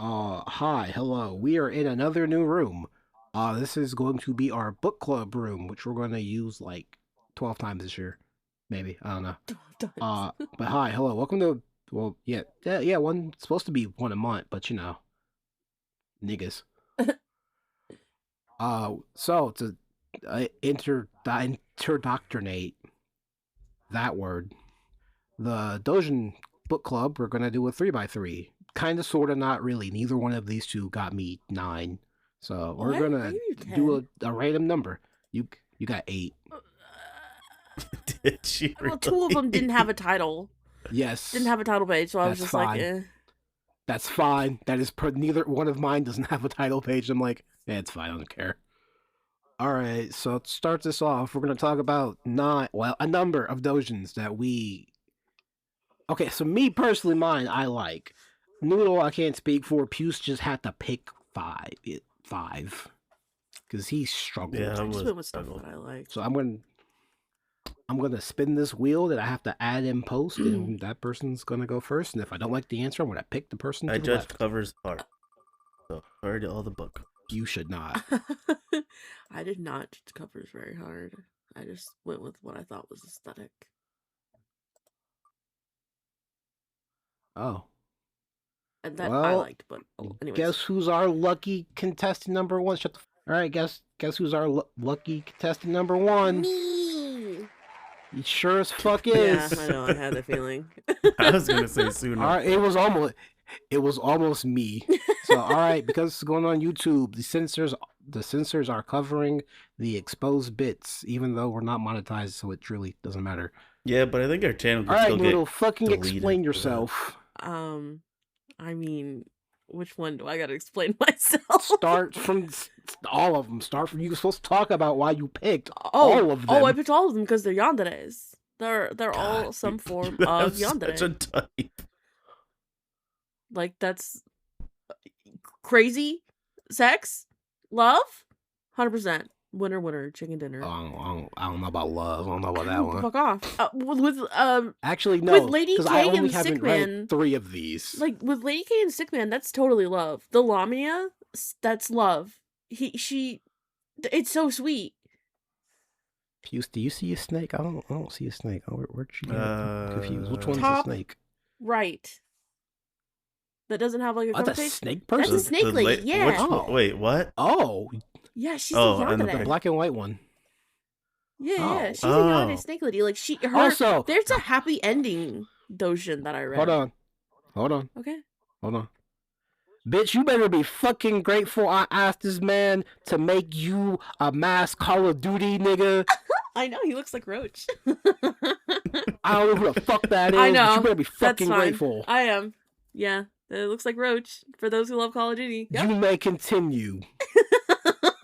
Hi, hello. We are in another new room. This is going to be our book club room, which we're going to use like 12 times this year. Maybe. I don't know. 12 times. But hi, hello. Welcome to, well, yeah, one, it's supposed to be one a month, but niggas. To interdoctrinate that word, the Dojin book club, we're going to do a 3 by 3. Kind of, sort of, not really. Neither one of these two got me 9. So we're What? I gonna gave you do 10. a random number. You got 8. Did she Well, two of them really? didn't have a title. Didn't Yes, have a title page, so I was that's just like, fine. eh. That's fine. Neither one of mine doesn't have a title page. I'm like, it's fine. I don't care. All right. So to start this off, we're gonna talk about a number of dojins that we. Okay, so me personally, mine I like. Noodle, I can't speak for. Puce just had to pick 5, because he struggled. Yeah, I I just was went with stuff struggled. that I like. So I'm gonna spin this wheel that I have to add in post, and that person's gonna go first. And if I don't like the answer, I'm gonna pick the person I to the judged left. covers hard, so I already all the book. You should not. I did not judge covers very hard. I just went with what I thought was aesthetic. Oh, And that I well, liked, but anyways. guess who's our lucky contestant number one? All right, guess who's our lucky contestant number one? Me! He sure as fuck Yeah, is. I know, I had a feeling. I was gonna say sooner. All right, it was almost me. So all right, because it's going on YouTube, the censors are covering the exposed bits, even though we're not monetized, so it really doesn't matter. Yeah, but I think our channel All could right, still Noodle, get fucking deleted explain for that. yourself. I mean, which one do I gotta explain myself? Start from all of them. Start from, you were supposed to talk about why you picked Oh, all of them. I picked all of them because they're yanderes. They're all God, some form You of have such a yandere. type. Like, that's crazy sex, love, 100%. Winner, chicken dinner. I don't know about love. I don't know about that one. Fuck off. Actually, no, with Lady because I K only and haven't Stickman, read 3 of these. like with Lady K and Stickman, that's totally love. The Lamia, that's love. It's so sweet. Do you see a snake? I don't see a snake. Oh, where'd she get? I'm confused. Which one's Top the snake? Right. That doesn't have like a Oh, cover that's a page. snake That's person? a snake lady. Yeah. Oh. Wait, what? Oh, Yeah, she's Oh, a and yandere. the black and white one. Yeah, Oh. she's a yandere snake lady. Like her. Also, There's a happy ending dojin that I read. Hold on. Okay. Hold on. Bitch, you better be fucking grateful I asked this man to make you a mass Call of Duty, nigga. I know, he looks like Roach. I don't know who the fuck that is, I know. but you better be fucking That's fine. grateful. I am. Yeah, it looks like Roach for those who love Call of Duty. Yep. You may continue.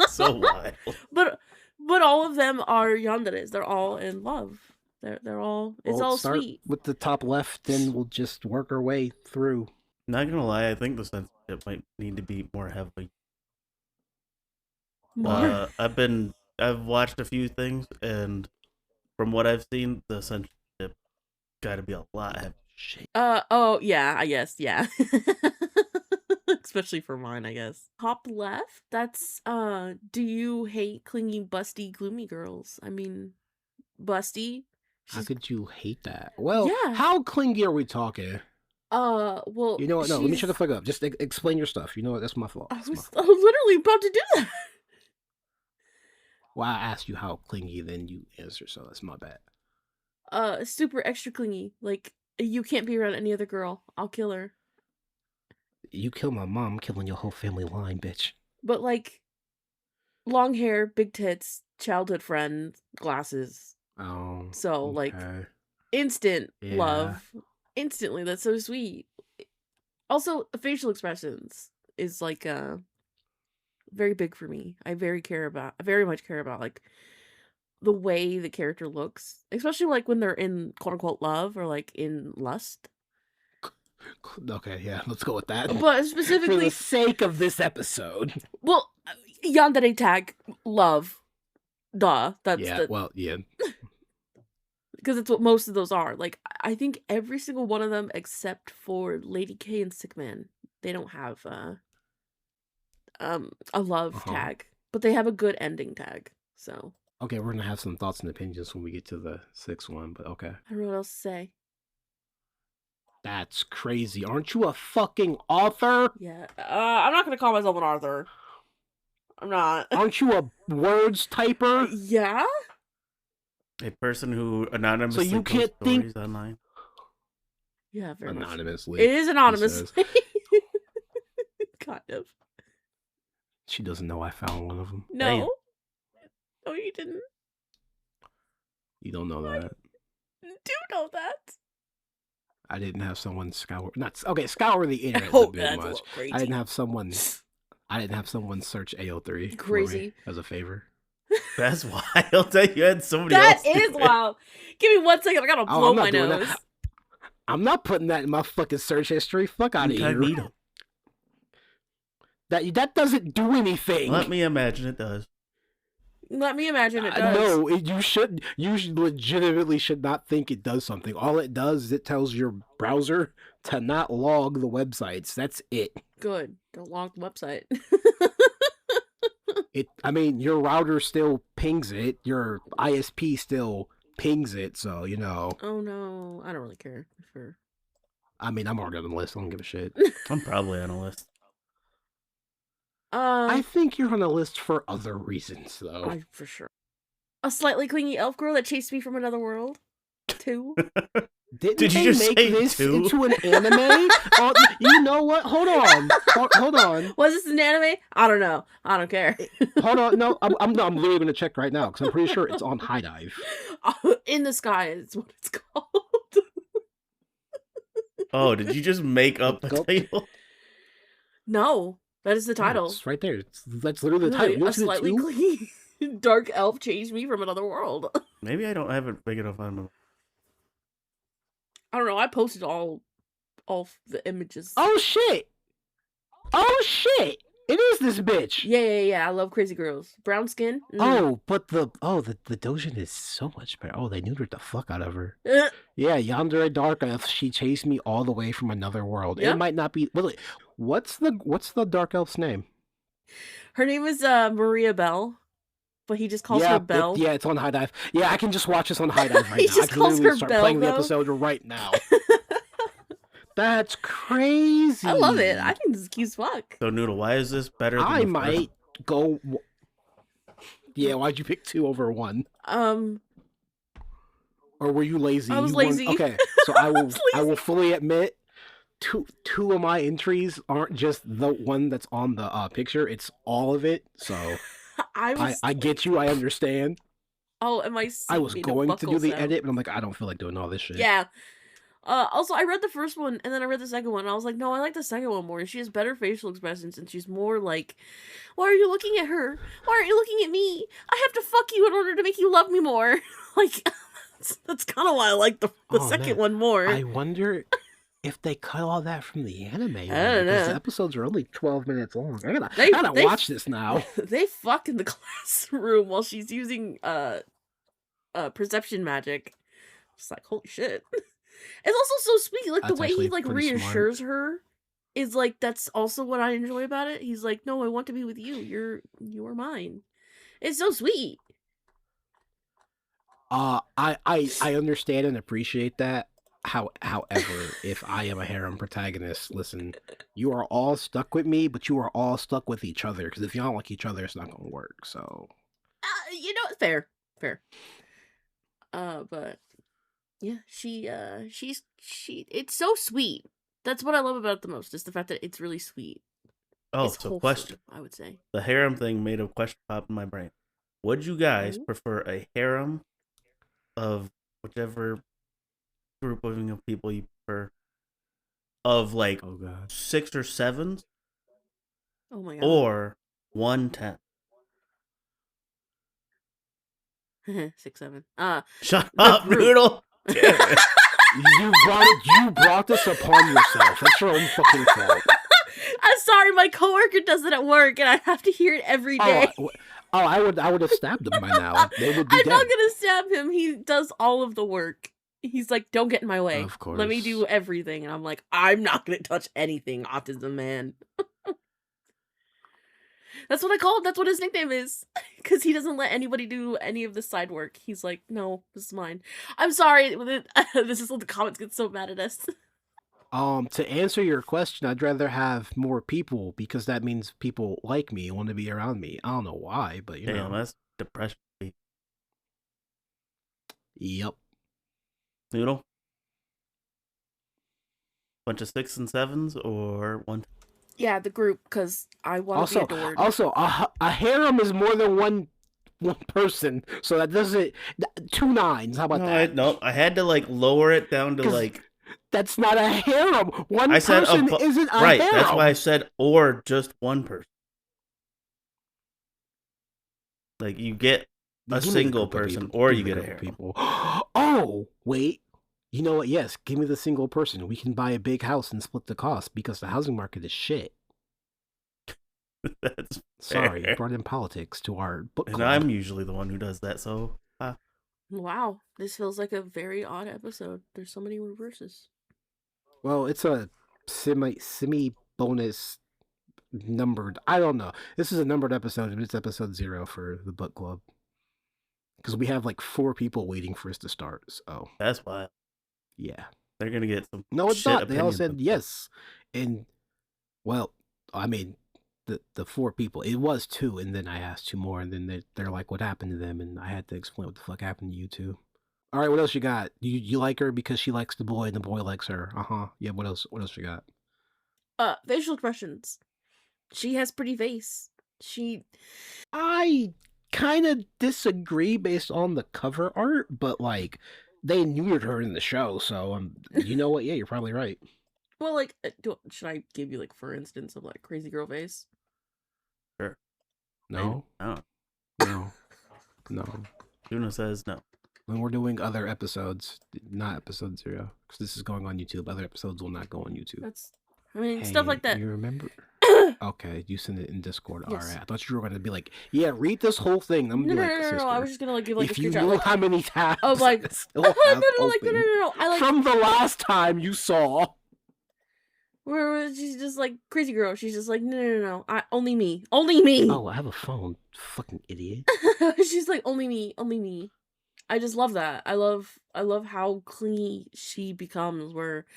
So wild. But all of them are yanderes. They're all in love. They're all. It's all start sweet. with the top left, then we'll just work our way through. Not gonna lie, I think the censorship might need to be more heavily. More. I've watched a few things, and from what I've seen, the censorship got to be a lot heavy. Shit. Oh yeah, I guess yeah. Especially for mine, I guess. Top left. That's do you hate clingy, busty, gloomy girls? I mean, busty. How could you hate that? Well, Yeah. how clingy are we talking? Well, You know what? No, let me shut the fuck up. Just explain your stuff. You know what? That's my fault. I was literally about to do that. Well, I asked you how clingy, then you answer, so that's my bad. Super extra clingy. Like, you can't be around any other girl. I'll kill her. You kill my mom, I'm killing your whole family line, bitch. But like, long hair, big tits, childhood friend, glasses. Oh. So okay. like, instant Yeah. love. Instantly, that's so sweet. Also, facial expressions is like very big for me. I very much care about like the way the character looks, especially like when they're in quote unquote love or like in lust. Okay, yeah, let's go with that. But specifically, for the sake of this episode. well, yandere tag love, duh. That's yeah. Yeah. Because it's what most of those are. Like, I think every single one of them except for Lady K and Sickman, They don't have a love Uh-huh. tag, but they have a good ending tag. So Okay, we're gonna have some thoughts and opinions when we get to the 6th one, but okay. I don't know what else to say. That's crazy. Aren't you a fucking author? Yeah, I'm not gonna call myself an author. I'm not. Aren't you a words typer? Yeah. A person who anonymously you posts can't think- stories online. Yeah, very much. Anonymously. It is he anonymous. says. Kind of. She doesn't know I found one of them. No. Damn. No, you didn't. You don't know that. Do know that. I didn't have someone scour. Scour the internet. Oh, a bit that's a much. little crazy. I didn't have someone. I didn't have someone search AO3 for Crazy. me as a favor. That's wild that you had somebody That else do is it. wild. Give me 1 second. I gotta Oh, blow I'm not my doing nose. that. I'm not putting that in my fucking search history. Fuck out of here. Incognito. That doesn't do anything. Let me imagine it does. Let me imagine it does. No, you should. You legitimately should not think it does something. All it does is it tells your browser to not log the websites. That's it. Good. Don't log the website. I mean, your router still pings it. Your ISP still pings it. So you know. Oh no, I don't really care. For I mean, I'm already on the list. I don't give a shit. I'm probably on a list. I think you're on the list for other reasons, though. For sure. A slightly clingy elf girl that chased me from another world. 2. Did you they just make say this 2? into an anime? You know what? Hold on. Hold on. Was this an anime? I don't know. I don't care. Hold on. No, I'm literally going to check right now because I'm pretty sure it's on High Dive. In the Sky is what it's called. Oh, did you just make up the Go- title? No, that is the title. It's right there. That's literally the title. You A don't see the slightly 2? clingy dark elf chased me from another world. Maybe I don't have it big enough on. I don't know. I posted all the images. Oh shit! Oh shit! It is this bitch. Yeah. I love crazy girls. Brown skin. Oh, but the doujin is so much better. Oh, they neutered the fuck out of her. Uh, Yeah, yonder dark elf. She chased me all the way from another world. Yep. It might not be. What's the dark elf's name? Her name is Maria Bell, but he just calls her Bell. It's on High Dive. Yeah, I can just watch this on High Dive right He now. just I can calls literally her start Belle, playing the though. episode right now. That's crazy. I love it. I think this is cute as fuck. So, Noodle, why is this better than I the might go. Yeah, why'd you pick 2 over 1? Um, Or were you lazy? I was You won- lazy. Okay, so I will. was I will lazy. fully admit, two of my entries aren't just the one that's on the picture. It's all of it. So I get you. I understand. Oh, and my I was seat made a going to do buckle the sound. edit, but I'm like, I don't feel like doing all this shit. Yeah. Also, I read the first one, and then I read the second one, and I was like, no, I like the second one more. She has better facial expressions, and she's more like, why are you looking at her? Why aren't you looking at me? I have to fuck you in order to make you love me more. Like, that's kind of why I like the Oh, second man. one more. I wonder if they cut all that from the anime. don't Because know. the episodes are only 12 minutes long. I They- gotta they- watch this now. They fuck in the classroom while she's using perception magic. It's like, holy shit. It's also so sweet. Like, the That's way he, actually like, pretty reassures her is, like, that's also what I enjoy about it. He's like, no, I want to be with you. You're mine. It's so sweet. I understand and appreciate that. However, if I am a harem protagonist, listen, you are all stuck with me, but you are all stuck with each other. Because if you don't like each other, it's not gonna work. So, Fair. But yeah, she's it's so sweet. That's what I love about it the most, is the fact that it's really sweet. Oh, It's so wholesome, question. I would say. The harem thing made a question pop in my brain. Would you guys prefer a harem of whichever grouping of people you prefer, of like oh god, 6 or 7, Oh my god. or 110? 6, 7. Shut The up, group. Noodle. Damn it. you brought this upon yourself. That's your own fucking fault. I'm sorry, my coworker does it at work, and I have to hear it every day. I would have stabbed them by now. They would be I'm dead. not gonna stab him. He does all of the work. He's like, don't get in my way. Of Let me course. do everything. And I'm like, I'm not gonna touch anything, Autism Man. That's what I call it. That's what his nickname is. Because he doesn't let anybody do any of the side work. He's like, no, this is mine. I'm sorry. This is what the comments get so mad at us. To answer your question, I'd rather have more people because that means people like me and want to be around me. I don't know why, but you Damn, know. that's depression. Yep. Noodle? Bunch of 6 and 7s or one? Yeah, the group, because I want to be adored. Also, a harem is more than one person, so that doesn't 2 9s. How about that? I had to like lower it down to 'Cause like. That's not a harem. One I said person isn't a right. harem. That's why I said or just one person. Like you get a single person, or you get a harem. People. Oh wait, you know what? Yes, give me the single person. We can buy a big house and split the cost because the housing market is shit. That's sorry. fair. Brought in politics to our book club. And I'm usually the one who does that. So. Wow, this feels like a very odd episode. There's so many reverses. Well, it's a semi bonus numbered. I don't know. This is a numbered episode, and it's episode 0 for the book club. Because we have like 4 people waiting for us to start. So that's why. Yeah, they're gonna get some. No, it's shit not. They all said opinions. yes, and well, I mean, the 4 people. It was 2, and then I asked 2 more, and then they're like, "What happened to them?" And I had to explain what the fuck happened to you 2. All right, what else you got? You like her because she likes the boy, and the boy likes her. Yeah. What else? What else you got? Facial expressions. She has pretty face. I kind of disagree based on the cover art, but like they neutered her in the show, so you know what? Yeah, you're probably right. Well, like, should I give you like for instance of like crazy girl face? Sure. No. No. Luna says no. When we're doing other episodes, not episode 0, because this is going on YouTube. Other episodes will not go on YouTube. Stuff like that. You remember? Okay, you send it in Discord. Yes. All right, I thought you were going to be like, yeah, read this whole thing. I'm gonna be like, no. I was just gonna like give like if a you screenshot. knew Like, how many times I was like, no. I like from the last time you saw. Where she's just like crazy girl. She's just like no. Only me. Oh, I have a phone. Fucking idiot. She's like only me. I just love that. I love how clingy she becomes, where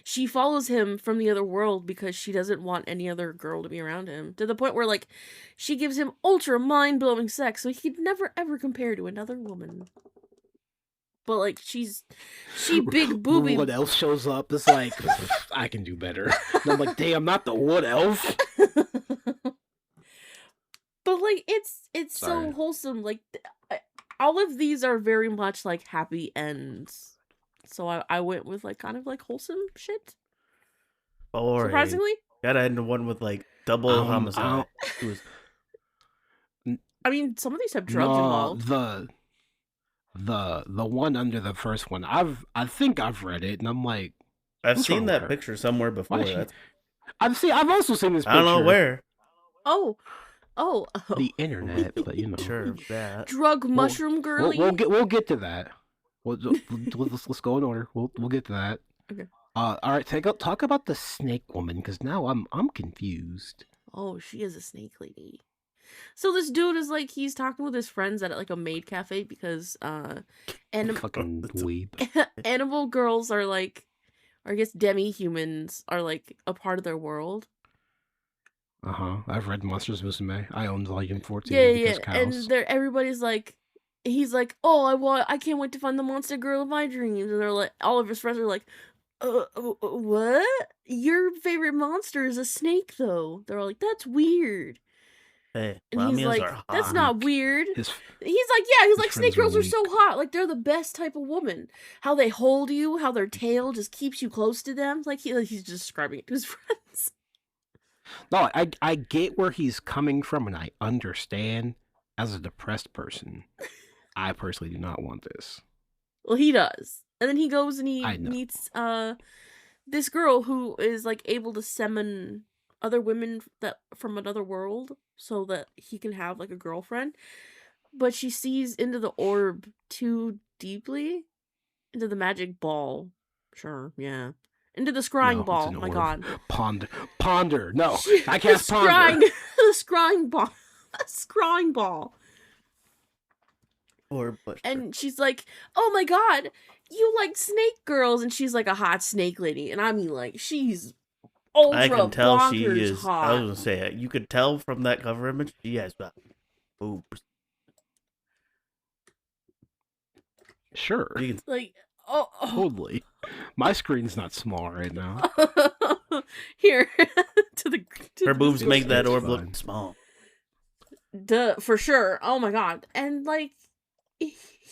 she follows him from the other world because she doesn't want any other girl to be around him. To the point where like she gives him ultra mind-blowing sex, so he'd never ever compare to another woman. But like she big booby. What else shows up? It's like I can do better. And I'm like, damn, not the wood elf. But like it's so wholesome. Like all of these are very much like happy ends. So I went with like kind of like wholesome shit. Surprisingly, gotta end one with like double homicide. I mean, some of these have drugs involved. The one under the first one, I think I've read it, and I'm like, I've seen that picture somewhere before. I've also seen this picture. I don't know where. Oh. The internet, but you know. Sure of that. Drug mushroom girly. We'll get to that. Let's go in order. We'll get to that. Okay. All right. Talk about the snake woman, because now I'm confused. Oh, she is a snake lady. So this dude is like, he's talking with his friends at like a maid cafe because fucking weeb. Animal girls are like, or I guess demi-humans are like a part of their world. I've read Monsters Musume. I own volume 14. Yeah. And everybody's like, he's like, oh, I can't wait to find the monster girl of my dreams. And they're like, all of his friends are like, what? Your favorite monster is a snake, though. They're like, that's weird. Hey, and he's like, that's not weird. He's like, snake girls are so hot. Like, they're the best type of woman. How they hold you, how their tail just keeps you close to them. Like, he's just describing it to his friends. No, I get where he's coming from, and I understand. As a depressed person, I personally do not want this. Well, he does. And then he goes and he meets this girl who is like able to summon other women that from another world so that he can have like a girlfriend. But she sees into the orb too deeply. Into the magic ball. Sure, yeah. Into the scrying No, ball. it's an My orb. God. Ponder. No, I The cast ponder. the scrying ball. A scrying ball. Or bush. And she's like, "Oh my God, you like snake girls?" And she's like a hot snake lady, and I mean like she's ultra I can tell bonkers she is. hot. I was gonna say you could tell from that cover image she has got boobs. Sure. You can Like, oh. Totally. My screen's not small right now. Here to the her boobs the make that It's orb fine. look small. Duh, for sure. Oh my God. And like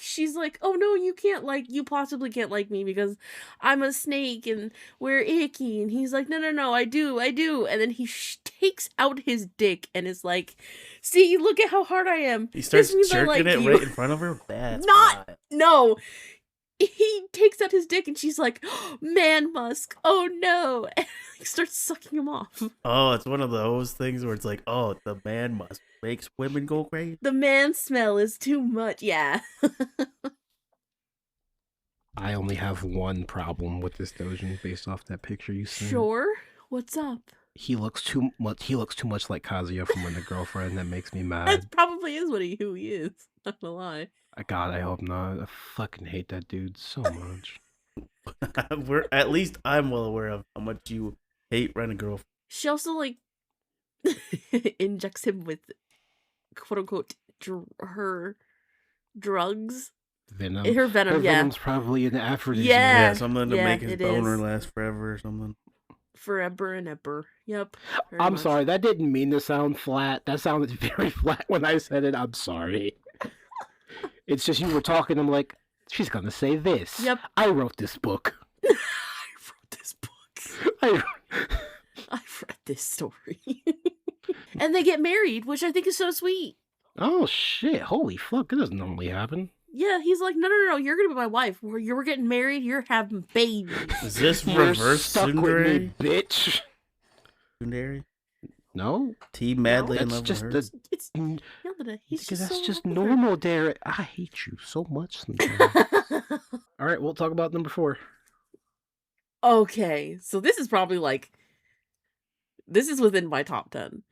she's like, "Oh no, you possibly can't like me because I'm a snake and we're icky." And he's like, "No, I do." And then he takes out his dick and is like, "See, look at how hard I am." He starts This means I jerking like it you." right in front of her. That's Not- why. No. He takes out his dick and she's like, "Man musk. Oh no." And starts sucking him off. Oh, it's one of those things where it's like, oh, the man must makes women go crazy. The man smell is too much. Yeah. I only have one problem with this doujin based off that picture you sent. Sure. What's up? He looks too much. He looks too much like Kazuya from When the Girlfriend. That makes me mad. That probably is who he is. Not gonna lie. God, I hope not. I fucking hate that dude so much. We're at least I'm well aware of how much you hate Rent a Girlfriend. She also like injects him with quote unquote her drugs. Venom. Her venom, Her yeah. venom's probably an aphrodisiac. Yeah. Something to yeah, make his it boner is. last forever or something. Forever and ever. Yep. very I'm much. sorry, that didn't mean to sound flat. That sounded very flat when I said it. I'm sorry. It's just you were talking, I'm like, she's gonna say this. Yep. I wrote this book. I wrote this book. I... I've read this story. And they get married, which I think is so sweet. Oh shit, holy fuck, that doesn't normally happen. Yeah, he's like, no, you're gonna be my wife. We're getting married. You're having babies. Is this You're reverse stuck with tsundere? me, bitch. Tsundere? No, T madly No, in that's love just with her? the... It's he's Because just that's so just in love with normal, Derek. I hate you so much sometimes. her. All right, we'll talk about number 4. Okay, so this is probably like this is within my top 10.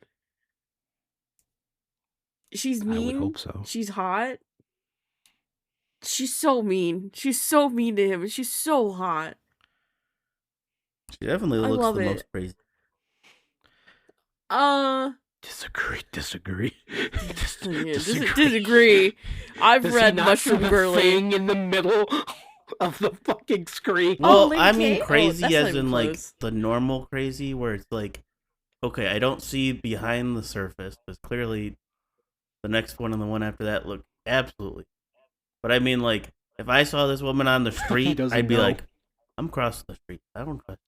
She's mean. I would hope so. She's hot. She's so mean. She's so mean to him. And she's so hot. She definitely I looks love the it. most crazy. Disagree. Yeah, disagree. I've Does he read not Mushroom see the Girly. thing in the middle of the fucking screen? Well, Lady I mean K? Oh, crazy that's not as even in like close. the normal crazy where it's like, okay, I don't see behind the surface because clearly the next one and the one after that look absolutely. But I mean like, if I saw this woman on the street, doesn't I'd be know. like, I'm crossing the street. I don't trust.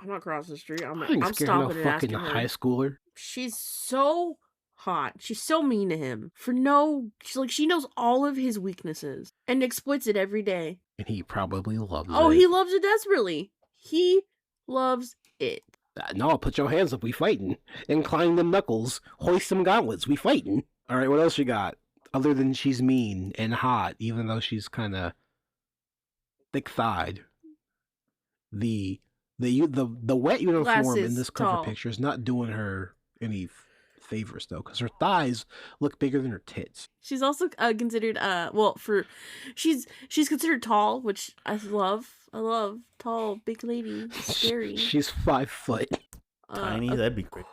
I'm not crossing the street. I'm I ain't scared of no stopping and fucking asking her. high schooler. She's so hot. She's so mean to him. She knows all of his weaknesses and exploits it every day. And he probably loves Oh, it. he loves it desperately. He loves it. No, put your hands up. We fighting. Incline them knuckles. Hoist them gauntlets. We fighting. All right, what else you got? Other than she's mean and hot, even though she's kind of thick-thighed. The wet uniform Glasses, in this cover tall. picture is not doing her any favors though, because her thighs look bigger than her tits. She's also considered she's considered tall, which I love. I love tall, big lady. Scary. She's 5 foot. Tiny, that'd be great.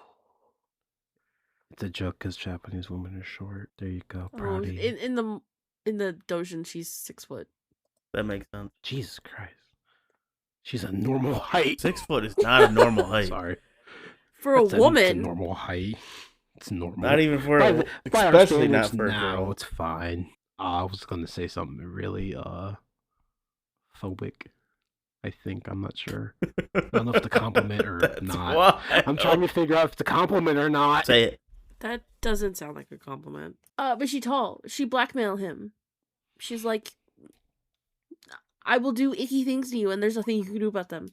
It's a joke because Japanese women are short. There you go, Oh, proud of you. in the doujin, she's 6 foot. That makes sense. Jesus Christ. She's a normal height. 6 foot is not a normal height. Sorry. For a It's a woman, normal height. It's normal. Not even for by, a, by our especially not standards for a now, girl. it's fine. I was gonna say something really phobic. I think I'm not sure. I don't know if it's a compliment or That's not. why. I'm trying to figure out if it's a compliment or not. Say it. that doesn't sound like a compliment. But she's tall. She blackmail him. She's like, I will do icky things to you, and there's nothing you can do about them.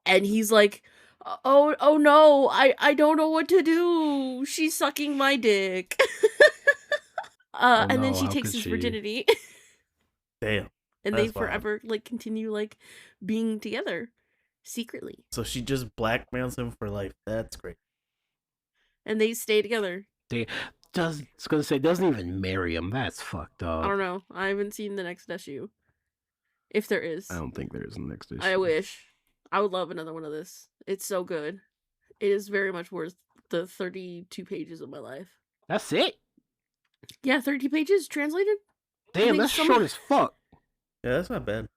And he's like, oh no, I don't know what to do. She's sucking my dick. And then no, she how takes could his she? virginity. Damn. And they That's wild. forever like continue like being together secretly. So she just blackmails him for life. That's great. And they stay together. Doesn't even marry him. That's fucked up. I don't know. I haven't seen the next issue. If there is. I don't think there is a next issue. I wish. I would love another one of this. It's so good. It is very much worth the 32 pages of my life. That's it? Yeah, 30 pages translated? Damn, that's short as fuck. Yeah, that's not bad.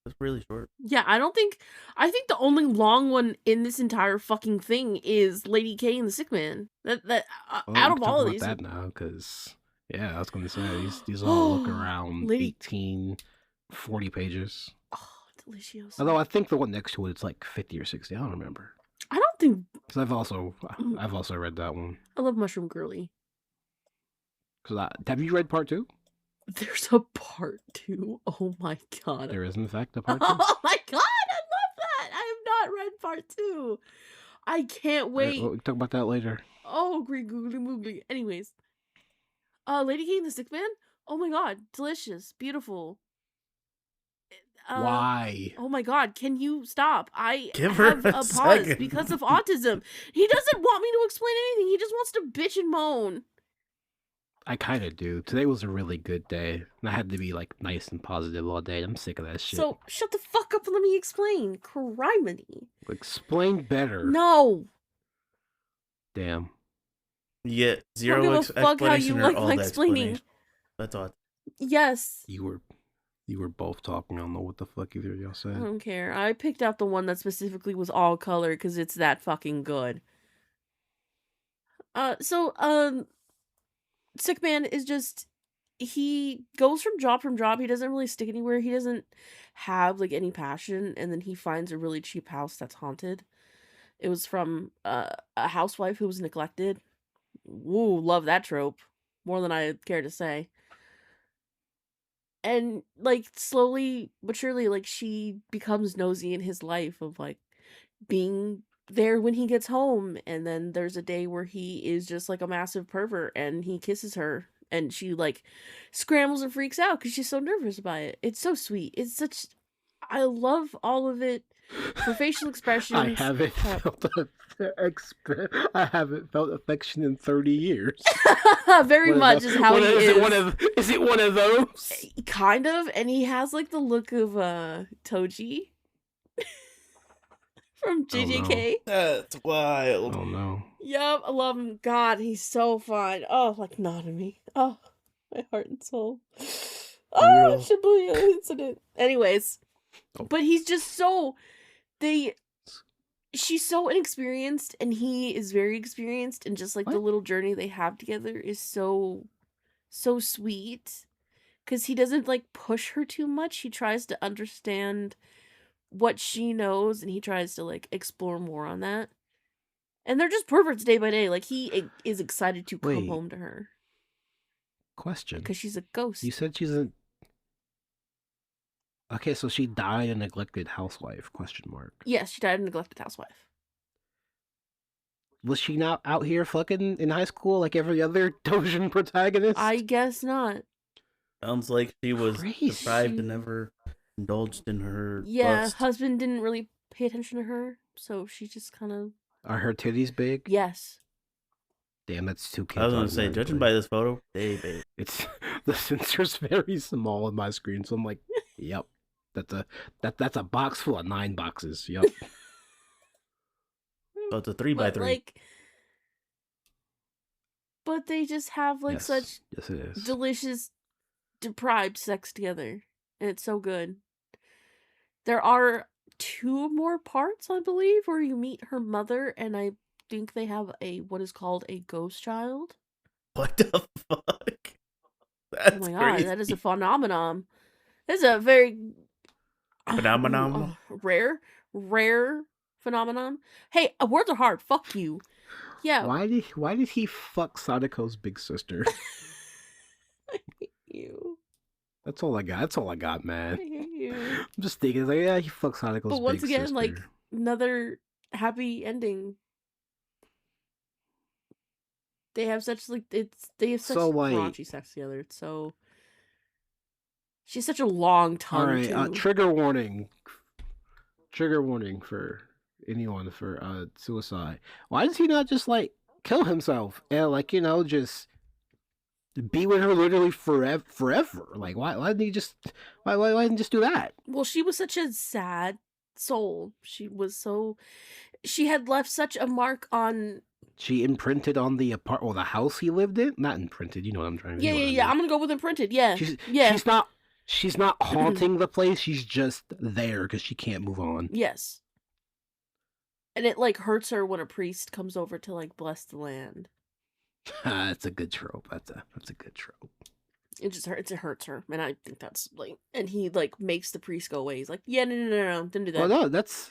That's really short. Yeah, I think the only long one in this entire fucking thing is Lady K and the Sick Man. Out of all of these. That now, because I was gonna say these all look around 18, 40 pages. Oh, delicious. Although I think the one next to it it's like 50 or 60. I don't remember. I don't think. Because I've also read that one. I love Mushroom Girly. Have you read part 2? There's a part 2. Oh my god. There is in fact a part 2. Oh my god, I love that. I have not read part 2. I can't wait. We'll talk about that later. Oh, green googly moogly. Anyways. Lady K and the Sick Man? Oh my god, delicious, beautiful. Why? Oh my god, can you stop? I Give her have a a pause second. because of autism. He doesn't want me to explain anything. He just wants to bitch and moan. I kind of do. Today was a really good day. And I had to be like nice and positive all day. I'm sick of that shit. So shut the fuck up and let me explain. Criminy. Explain better. No. Damn. You get I zero don't give a fuck how explanation you or like all my the explaining. explanation. That's all. Yes. You were both talking. I don't know what the fuck either of y'all I said. don't care. I picked out the one that specifically was all color because it's that fucking good. Sick Man is just, he goes from job. He doesn't really stick anywhere. He doesn't have like any passion, and then he finds a really cheap house that's haunted. It was from a housewife who was neglected. Woo, love that trope more than I care to say. And like slowly but surely, like she becomes nosy in his life of like being there when he gets home, and then there's a day where he is just like a massive pervert and he kisses her and she like scrambles and freaks out because she's so nervous about it. It's so sweet. I love all of it. For facial expressions, I haven't felt affection in 30 years. very much is how he is. Is it one of those? Kind of, and he has like the look of Toji from JJK. That's wild. Oh no. Yup, I love him. God, he's so fine. Oh, like Nanami. Oh, my heart and soul. Oh, Shibuya incident. Anyways, but he's just so she's so inexperienced and he is very experienced, and just like the little journey they have together is so sweet because he doesn't like push her too much. He tries to understand what she knows and he tries to like explore more on that, and they're just perverts day by day. Like he is excited to come home to her. Question, because she's a ghost. You said she's a okay, so she died a neglected housewife, question mark. Yes, she died a neglected housewife. Was she not out here fucking in high school like every other doujin protagonist? I guess not. Sounds like she was deprived and never indulged in her lust. Husband didn't really pay attention to her, so she just kind of... Are her titties big? Yes. Damn, that's too cute. I was gonna say, judging by this photo, they big. It's the sensor's very small on my screen, so I'm like, yep. That's a box full of 9 boxes. Yep. So it's a 3x3. But they just have such yes, it is. delicious, deprived sex together, and it's so good. There are 2 more parts, I believe, where you meet her mother, and I think they have what is called a ghost child. What the fuck? That's oh my crazy. god, that is a phenomenon. That's a very phenomenon. Rare phenomenon. Hey, words are hard. Fuck you. Yeah. Why did he fuck Sadako's big sister? I hate you. That's all I got, man. I hate you. I'm just thinking, like, yeah, he fucks Sadako's big sister. But once again, like, another happy ending. They have such, like, they have such raunchy sex together. It's so... She has such a long All tongue right, too. trigger warning. Trigger warning for anyone for suicide. Why does he not just like kill himself and like just be with her literally forever? Like why didn't he just why didn't he just do that? Well, she was such a sad soul. She had left such a mark on. She imprinted on the the house he lived in. Not imprinted, you know what I'm trying to. Yeah. I'm gonna go with imprinted. Yeah, She's not haunting the place. She's just there because she can't move on. Yes. And it like hurts her when a priest comes over to like bless the land. That's a good trope. That's a good trope. It just hurts. It hurts her, and I think that's like. And he like makes the priest go away. He's like, "Yeah, no, didn't do that." Well, no, that's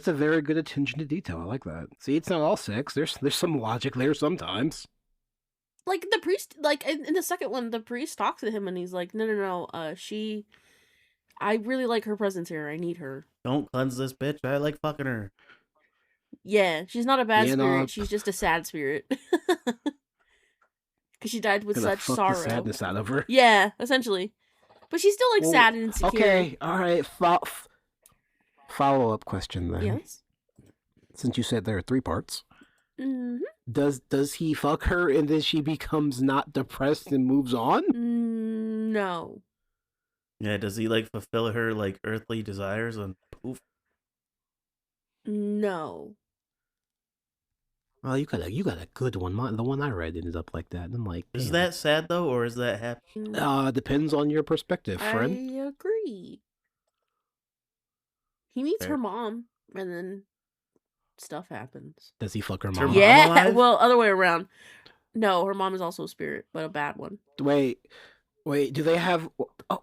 a very good attention to detail. I like that. See, it's not all sex. There's some logic there sometimes. Like the priest, like in the second one, the priest talks to him, and he's like, "No, I really like her presence here. I need her." Don't cleanse this bitch. I like fucking her. Yeah, she's not a bad Yeah, spirit. no. She's just a sad spirit. Because she died with Gonna such fuck sorrow. the sadness out of her. Yeah, essentially. But she's still like Well, sad and insecure. Okay, all right. Follow up question then. Yes. Since you said there are 3 parts, Mm-hmm. does he fuck her and then she becomes not depressed and moves on? No. Yeah, does he like fulfill her like earthly desires and poof? No. Well, you got a good one. The one I read ended up like that. And I'm like, Is damn. that sad though, or is that happy? Depends on your perspective, friend. I agree. He meets Fair. her mom, and then stuff happens. Does he fuck her Is her mom? mom Yeah, alive? well, other way around. No, her mom is also a spirit, but a bad one. Wait. Do they have?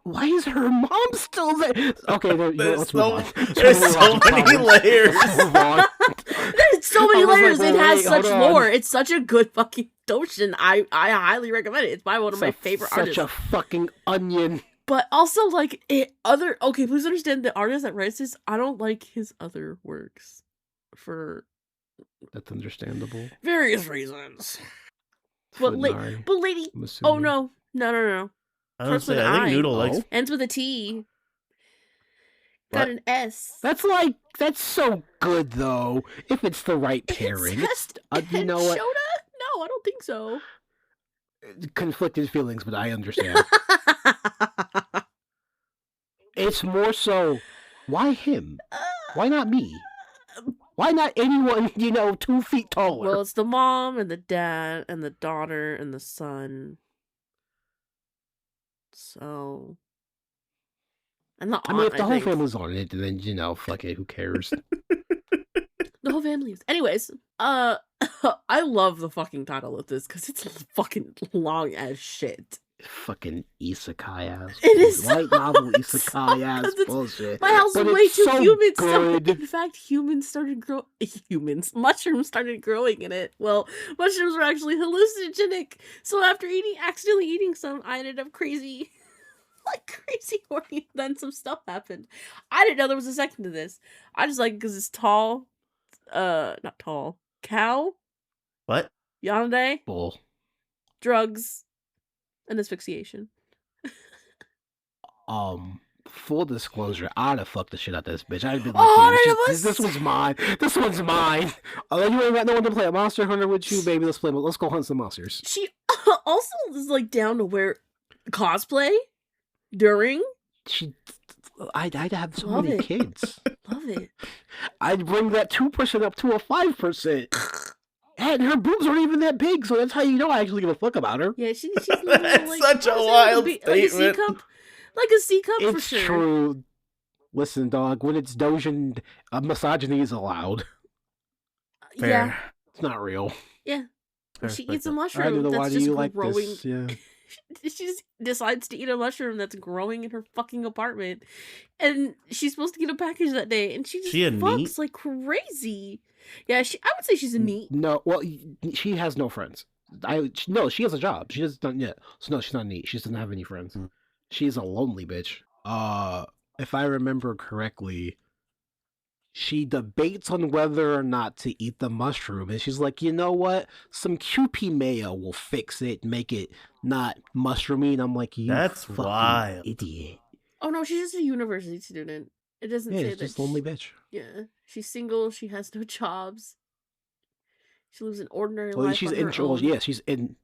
Why is her mom still there? Okay, let's move on. There's so many layers. Let's move on. There's so many I was like, layers. It has wait, such hold on. lore. It's such a good fucking doujin. I highly recommend it. It's by one of my favorite Such artists. a fucking onion. But also, like, okay, please understand the artist that writes this, I don't like his other works. For That's understandable. various reasons. But Funari, lady, I'm oh assuming. no. I don't Starts with say. an I think I. Noodle likes. Oh. Ends with a T. Got What? an S. That's so good though. If it's the right pairing, Incest you and know what? Shota? No, I don't think so. Conflicted feelings, but I understand. It's more so, why him? Why not me? Why not anyone, 2 feet taller? Well, it's the mom and the dad and the daughter and the son. So, and the aunt, I mean, if the whole think. family's on it, then, fuck it, who cares? The whole family is. Anyways, I love the fucking title of this because it's fucking long as shit. Fucking isekai ass. It is light so- novel it's so- isekai ass because it's- bullshit. My house But is way it's too so humid. So, good. in fact, mushrooms started growing in it. Well, mushrooms were actually hallucinogenic. So after accidentally eating some, I ended up crazy. Like crazy horny. Then some stuff happened. I didn't know there was a second to this. I just like it because it's tall. Not tall. Cow. What? Yonde. Bull. Drugs. And asphyxiation. Full disclosure, I'd have fucked the shit out of this bitch. I'd been like, Oh, yeah, it this was- one's mine. This one's mine. You ain't got no one to play a Monster Hunter with you, baby. Let's go hunt some monsters. She also is like down to wear cosplay during. I'd have so Love many it. kids. Love it. I'd bring that 2% up to a 5%. And her boobs aren't even that big, so that's how you know I actually give a fuck about her. Yeah, she's a little, That's like, such a I would say, wild like a C statement. cup. Like a C cup for It's sure. true. Listen, dog, when it's doujin, misogyny is allowed. Fair. Yeah. It's not real. Fair, She fair, eats a fair. mushroom I don't know why that's do just you like growing. this. Yeah. She just decides to eat a mushroom that's growing in her fucking apartment, and she's supposed to get a package that day, and she just She a fucks neat? like crazy. Yeah, I would say she's a neat. No, well, she has no friends. No, she has a job. She doesn't done yet. So no, she's not neat. She doesn't have any friends. Hmm. She's a lonely bitch. If I remember correctly, she debates on whether or not to eat the mushroom, and she's like, you know what? Some QP mayo will fix it, make it not mushroomy. And I'm like, you That's fucking wild. idiot. Oh no, she's just a university student. It doesn't Yeah, say it's that. just lonely bitch. Yeah, she's single. She has no jobs. She lives an ordinary Well, life she's on in. her Well, own. yeah, she's in.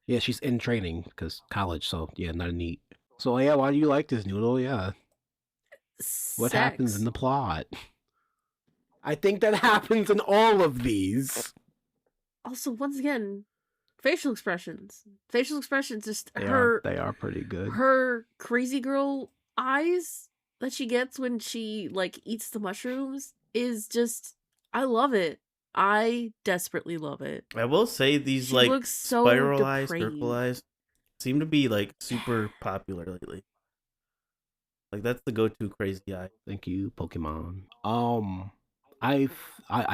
Yeah, she's in training because college. So yeah, not neat. So yeah, why do you like this noodle? Yeah, what happens in Sex. the plot? I think that happens in all of these. Also, once again, facial expressions. Facial expressions. Just They her. are pretty good. Her crazy girl eyes that she gets when she like eats the mushrooms is just. I love it. I desperately love it. I will say these She like looks so spiral eyes, depraved. circle eyes seem to be like super popular lately. Like that's the go-to crazy eye. Thank you, Pokemon. I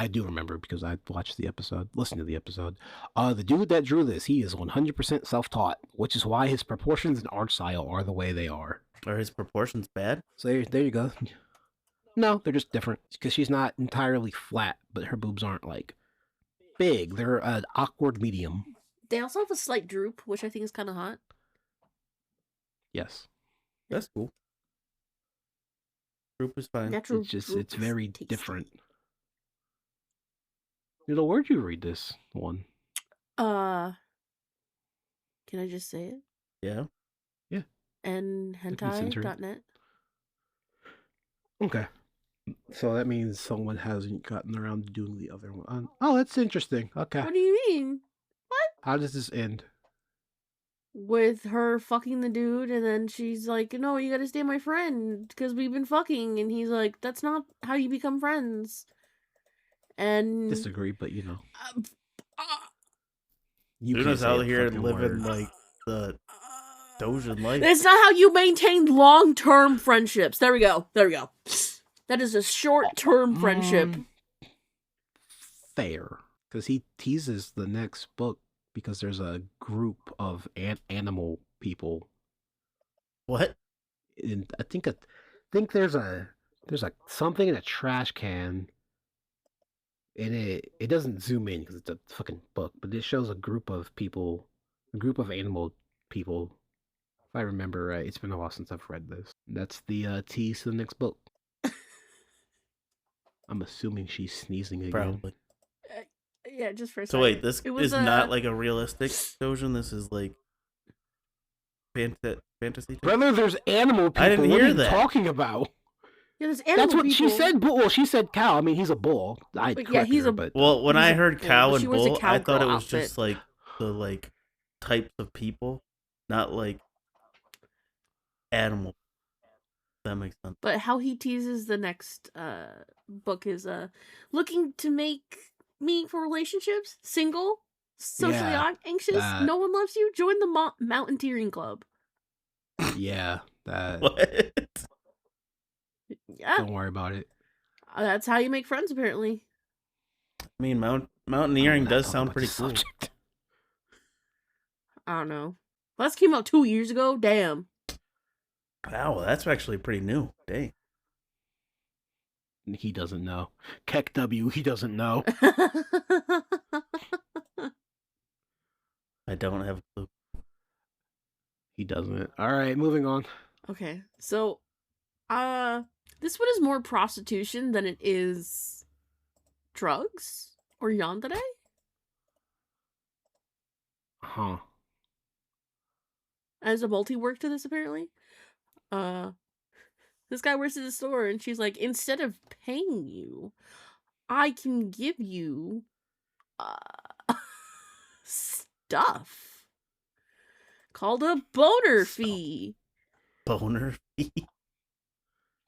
do remember because I watched the episode, listened to the episode. The dude that drew this, he is 100% self-taught, which is why his proportions and art style are the way they are. Are his proportions bad? So there you go. No, they're just different because she's not entirely flat, but her boobs aren't like big. They're an awkward medium. They also have a slight droop, which I think is kind of hot. Yes, That's cool. Group is fine. Natural it's just droop it's is very tasty. different. Noodle, where'd you read this one? Can I just say it? Yeah. Yeah. And hentai.net. Okay. So that means someone hasn't gotten around to doing the other one. Oh, that's interesting. Okay. What do you mean? How does this end? With her fucking the dude, and then she's like, no, you gotta stay my friend, because we've been fucking, and he's like, that's not how you become friends. And... Disagree, but you know. You can't Luna's say out a here fucking living word. like the doujin life. That's not how you maintain long-term friendships. There we go. That is a short-term friendship. Fair. Because he teases the next book because there's a group of animal people. What? And I think there's a something in a trash can, and it doesn't zoom in because it's a fucking book, but it shows a group of people, a group of animal people. If I remember right, it's been a while since I've read this. That's the tease to the next book. I'm assuming she's sneezing again. Probably. Yeah, just for a second. So wait, this was is not like a realistic doujin. This is like fantasy. Brother, there's animal people. I didn't hear what are that. You talking about? Yeah, there's animal That's what people. she said. Well, she said cow. I mean, he's a bull. He's a. But well, when I heard bull, cow but and she wears a bull, I thought it cowgirl was outfit. just like the like types of people, not like animal. That makes sense. But how he teases the next book is looking to make me for relationships, single, socially anxious, no one loves you, join the mountaineering club. Yeah, that. What? Yeah, Don't worry about it. That's how you make friends, apparently. I mean, mountaineering does sound pretty cool. Subject. I don't know. Well, this came out 2 years ago. Damn. Wow, that's actually pretty new. Dang. He doesn't know. Keck W, he doesn't know. I don't have a clue. He doesn't. All right, moving on. Okay, so, this one is more prostitution than it is drugs or yandere. Huh. There's a multi-work to this, apparently. This guy works at the store, and she's like, instead of paying you, I can give you, stuff called a boner fee. Boner fee?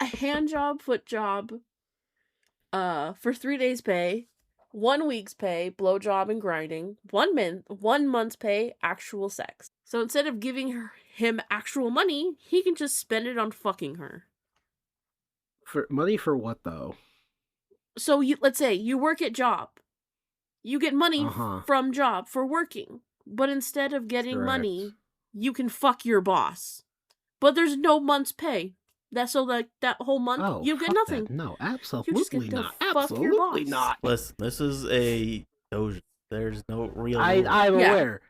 A hand job, foot job, for 3 days pay, 1 week's pay, blowjob and grinding, 1 month's pay, actual sex. So instead of giving him actual money, he can just spend it on fucking her. For money for what though? So let's say you work at job. You get money from job for working. But instead of getting money, you can fuck your boss. But there's no month's pay. That's so like that whole month Oh, you get fuck nothing. that. No, You just absolutely get to not. fuck your Absolutely boss. not. Listen, this is a doujin. There's no real rules. I'm Yeah. aware.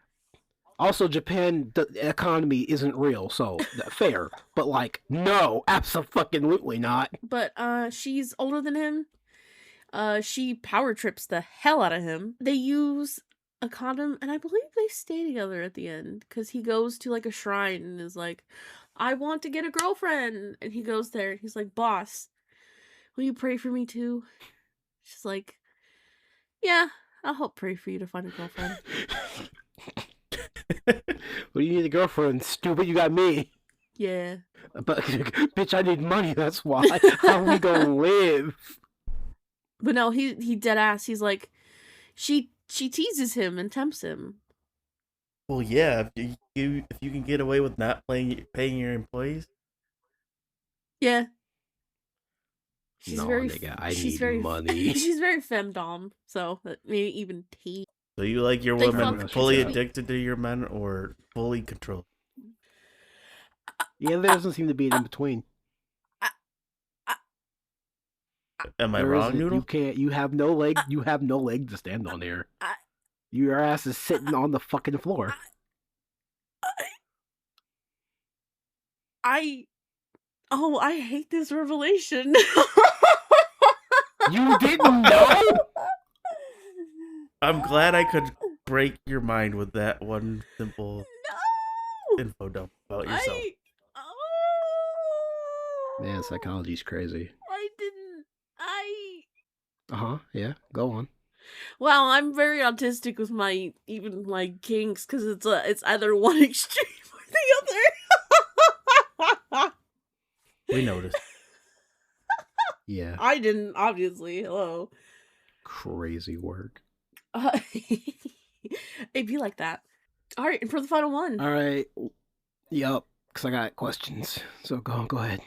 Also, Japan, the economy isn't real, so fair. But like, no, absolutely not. But she's older than him. She power trips the hell out of him. They use a condom, and I believe they stay together at the end because he goes to like a shrine and is like, I want to get a girlfriend. And he goes there and he's like, boss, will you pray for me too? She's like, yeah, I'll help pray for you to find a girlfriend. Well, you need a girlfriend, stupid. You got me. Yeah. But bitch, I need money. That's why. How are we gonna live? But no, he dead ass. He's like, she teases him and tempts him. Well, yeah, if you can get away with not paying your employees. Yeah. She's No, very nigga, I she's need very money. she's very femdom, so maybe even tea. So you like your They women fuck fully each other. addicted to your men or fully controlled? Yeah, there doesn't seem to be an in between. Am I There wrong, isn't. Noodle? You can't. You have no leg. You have no leg to stand on here. Your ass is sitting on the fucking floor. I hate this revelation. You didn't know? I'm glad I could break your mind with that one simple No. info dump about yourself. Man, psychology's crazy. I didn't. Yeah. Go on. Well, I'm very autistic with my kinks because it's either one extreme or the other. We noticed. Yeah. I didn't, obviously. Hello. Crazy work. It'd be like that. All right, and for the final one. All right. Yup. Because I got questions. So go ahead.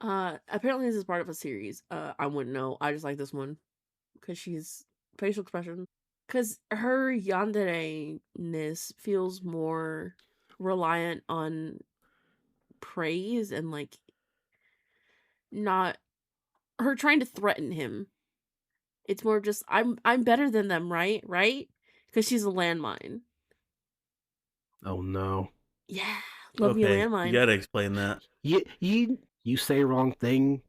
Apparently this is part of a series. I wouldn't know. I just like this one because she's facial expression. Because her yandere-ness feels more reliant on praise and like not her trying to threaten him. It's more just I'm better than them, right? Because she's a landmine. Oh no. Yeah, love me a landmine. You gotta explain that. You say wrong thing,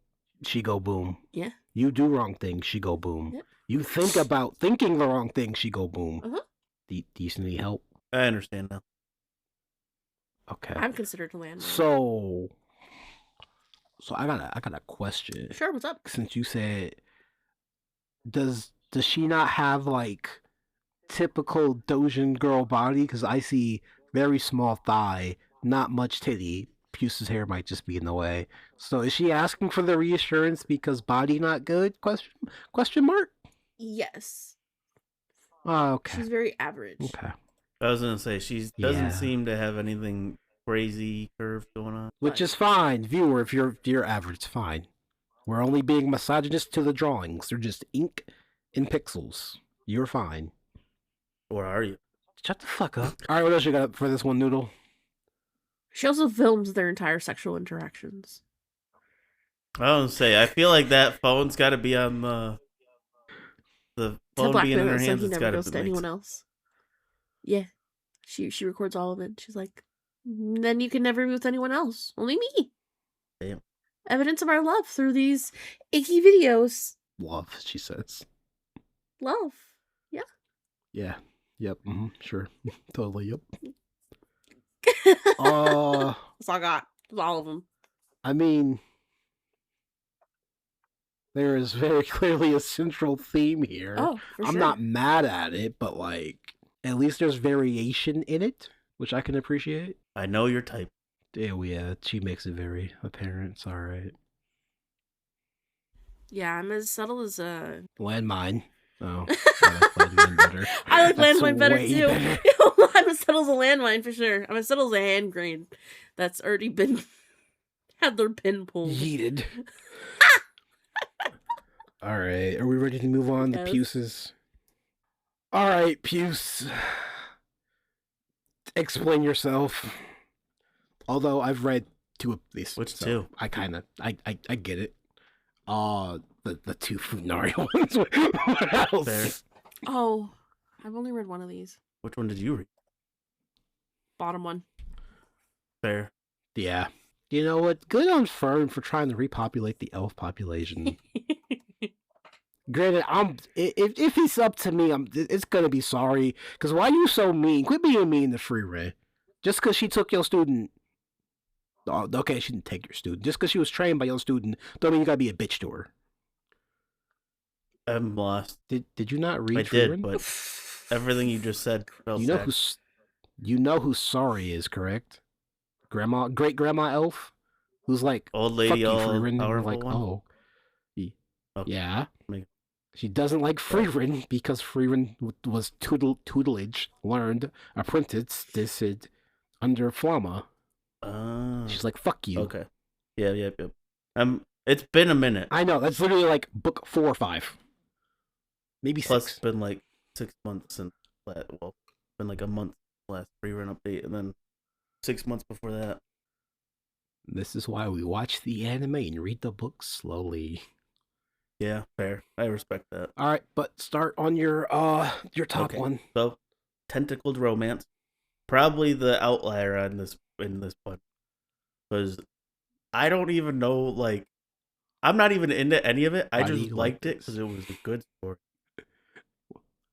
she go boom. Yeah. You do wrong thing, she go boom. Yep. You think about thinking the wrong thing, she go boom. Uh-huh. Do you need help? I understand now. Okay. I'm considered a landmine. So I got a question. Sure, what's up? Since you said, does she not have like typical doujin girl body? Because I see very small thigh, not much titty. Puce's hair might just be in the way. So is she asking for the reassurance because body not good? Question mark? Yes. Oh, okay. She's very average. Okay. I was gonna say she doesn't Yeah. seem to have anything crazy curve going on. Which is fine, viewer. If you're average, it's fine. We're only being misogynist to the drawings. They're just ink and pixels. You're fine. Or are you? Shut the fuck up. All right, what else you got for this one, Noodle? She also films their entire sexual interactions. I don't say. I feel like that phone's got to be on the To phone being in blackmail her it so hands. he It's never got goes to to anyone else. Yeah. She records all of it. She's like, then you can never be with anyone else. Only me. Damn. Evidence of our love through these icky videos. Love, she says. Love. Yeah. Yeah. Yep. Sure. Totally. Yep. That's all I got. All of them. I mean, there is very clearly a central theme here. Oh, for I'm sure. not mad at it, but like, at least there's variation in it, which I can appreciate. I know your type. Yeah, she makes it very apparent. It's all right. Yeah, I'm as subtle as a Landmine. Oh, I like Landmine better. I like That's landmine better way too. better. I'm as subtle as a landmine for sure. I'm as subtle as a hand grenade that's already been had their pin pulled. Yeeted. All right, are we ready to move on to Yes. Puce's? All right, Puce. Explain yourself. Although I've read 2 of these. Which so 2? I kind of I get it. The 2 Funari ones. What else? Fair. Oh, I've only read one of these. Which one did you read? Bottom one. Fair. Yeah. You know what? Good on Fern for trying to repopulate the elf population. Granted, if he's up to me, it's gonna be sorry. Cause why you so mean? Quit being mean to Free Ray. Just cause she took your student. Oh, okay, she didn't take your student. Just cause she was trained by your student, don't mean you gotta be a bitch to her. I'm lost. Did you not read? I Free did, Ray? but everything you just said felt You know sad. you know who sorry is, correct? Great grandma elf, who's like Old fuck lady, you, all Freerin. And you're powerful like, one. oh, Okay. yeah. Make- She doesn't like Freerin because Freerin was tutelage, learned, apprenticed, this under Flamma. She's like, fuck you. Okay. Yeah. It's been a minute. I know, that's literally like book 4 or 5. Maybe Plus, 6. it's been like 6 months since that. Well, it's been like a month last rerun update, and then 6 months before that. This is why we watch the anime and read the book slowly. Yeah, fair. I respect that. All right, but start on your top Okay. one. So, tentacled romance, probably the outlier on this one, because I don't even know. Like, I'm not even into any of it. I Why do just you liked like it this? because it was a good story.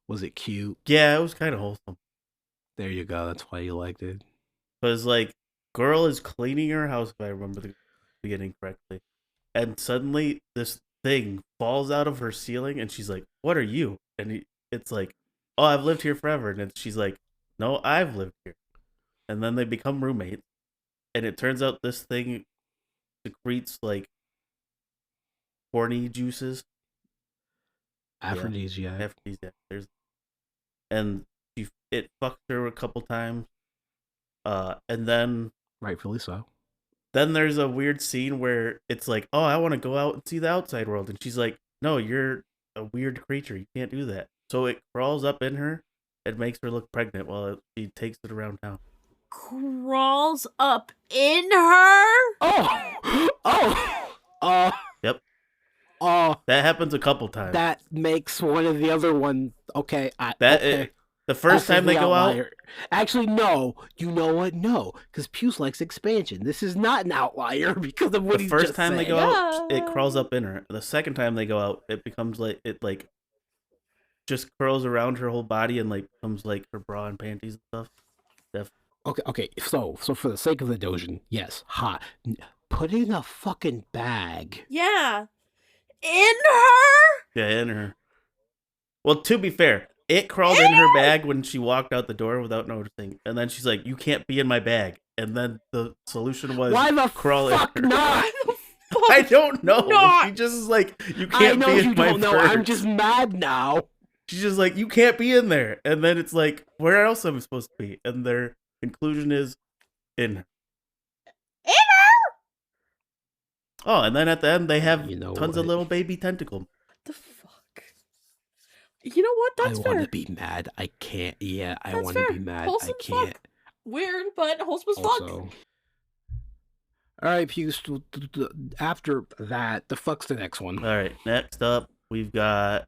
Was it cute? Yeah, it was kind of wholesome. There you go. That's why you liked it. Because, like, girl is cleaning her house, if I remember the beginning correctly. And suddenly, this thing falls out of her ceiling, and she's like, what are you? And it's like, oh, I've lived here forever. And she's like, no, I've lived here. And then they become roommates. And it turns out this thing secretes, like, horny juices. Aphrodisiac. Aphrodisiac. And it fucked her a couple times. And then Rightfully so. Then there's a weird scene where it's like, oh, I want to go out and see the outside world. And she's like, no, you're a weird creature. You can't do that. So it crawls up in her and makes her look pregnant while she takes it around town. Crawls up in her? Yep. That happens a couple times. That makes one of the other one. Okay. The first time they go out. Actually, no. You know what? No. Because Puce likes expansion. This is not an outlier because of what The he first just time said. they go out, it crawls up in her. The second time they go out, it becomes like, just curls around her whole body and like becomes like her bra and panties and stuff. Okay. So for the sake of the doujin, yes, hot. Put it in a fucking bag. Yeah. In her? Yeah, in her. Well, to be fair, it crawled in her bag when she walked out the door without noticing. And then she's like, you can't be in my bag. And then the solution was why the crawl fuck in her. not? I don't know. Not. She just is like, you I can't know be in you my don't know. purse. I'm just mad now. She's just like, you can't be in there. And then it's like, where else am I supposed to be? And their conclusion is in her. Oh, and then at the end, they have tons of little baby tentacle. The fuck? You know what? That's fair. I want to be mad. I can't. Yeah, I want to be mad. Wholesome I can't. Fuck. Weird, but wholesome as fuck. All right, Puce. After that, the fuck's the next one? All right, next up, we've got...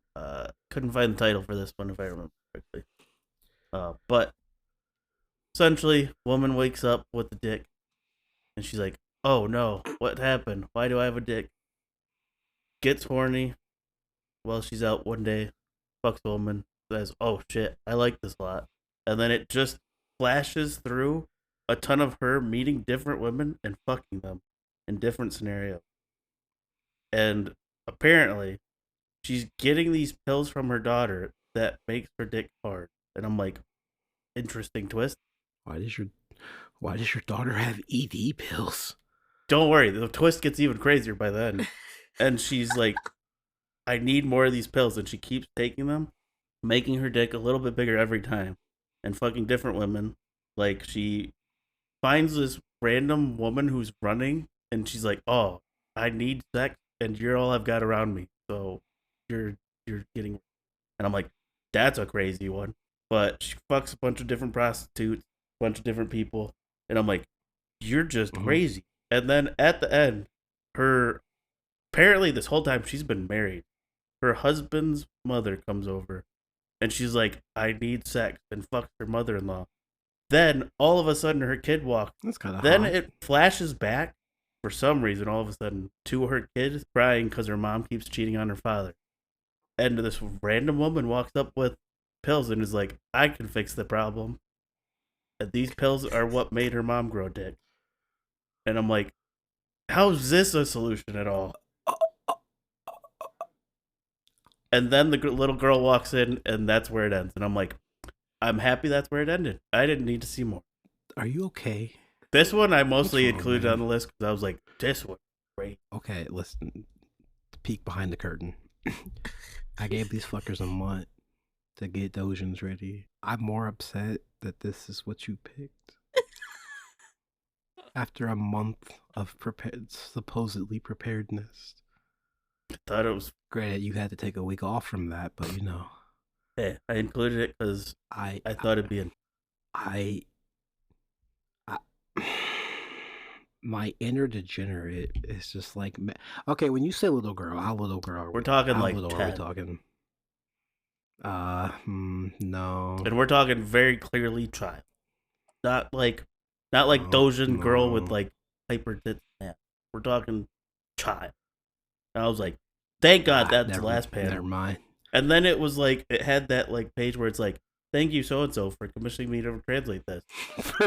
couldn't find the title for this one, if I remember correctly. But essentially, woman wakes up with a dick, and she's like, oh no, what happened? Why do I have a dick? Gets horny while she's out one day, fucks a woman, says, oh shit, I like this a lot. And then it just flashes through a ton of her meeting different women and fucking them in different scenarios. And apparently, she's getting these pills from her daughter that makes her dick hard. And I'm like, interesting twist. Why does your daughter have ED pills? Don't worry, the twist gets even crazier by then. And she's like, I need more of these pills. And she keeps taking them, making her dick a little bit bigger every time. And fucking different women. Like, she finds this random woman who's running. And she's like, oh, I need sex. And you're all I've got around me. So you're getting... And I'm like, that's a crazy one. But she fucks a bunch of different prostitutes, a bunch of different people. And I'm like, you're just crazy. And then at the end, her apparently this whole time she's been married. Her husband's mother comes over and she's like, I need sex, and fucks her mother in law. Then all of a sudden her kid walks. That's kind of Then hot. it flashes back for some reason all of a sudden to her kid crying because her mom keeps cheating on her father. And this random woman walks up with pills and is like, I can fix the problem. And these pills are what made her mom grow dick. And I'm like, how's this a solution at all? And then the little girl walks in, and that's where it ends. And I'm like, I'm happy that's where it ended. I didn't need to see more. Are you okay? This one I mostly What's wrong, included man? on the list because I was like, this one, great. Okay, listen. Peek behind the curtain. I gave these fuckers a month to get doujins ready. I'm more upset that this is what you picked. After a month of supposedly preparedness. I thought it was. Granted, you had to take a week off from that, but you know. Hey, I included it because I thought it'd be in. I my inner degenerate is just like, okay, when you say little girl, how little girl? We're talking how like little 10. are we talking? No. And we're talking very clearly child. Not like doujin girl with like hyper tits. We're talking child. And I was like, thank God that's the last panel. Never mind. And then it was like, it had that like page where it's like, thank you so and so for commissioning me to translate this.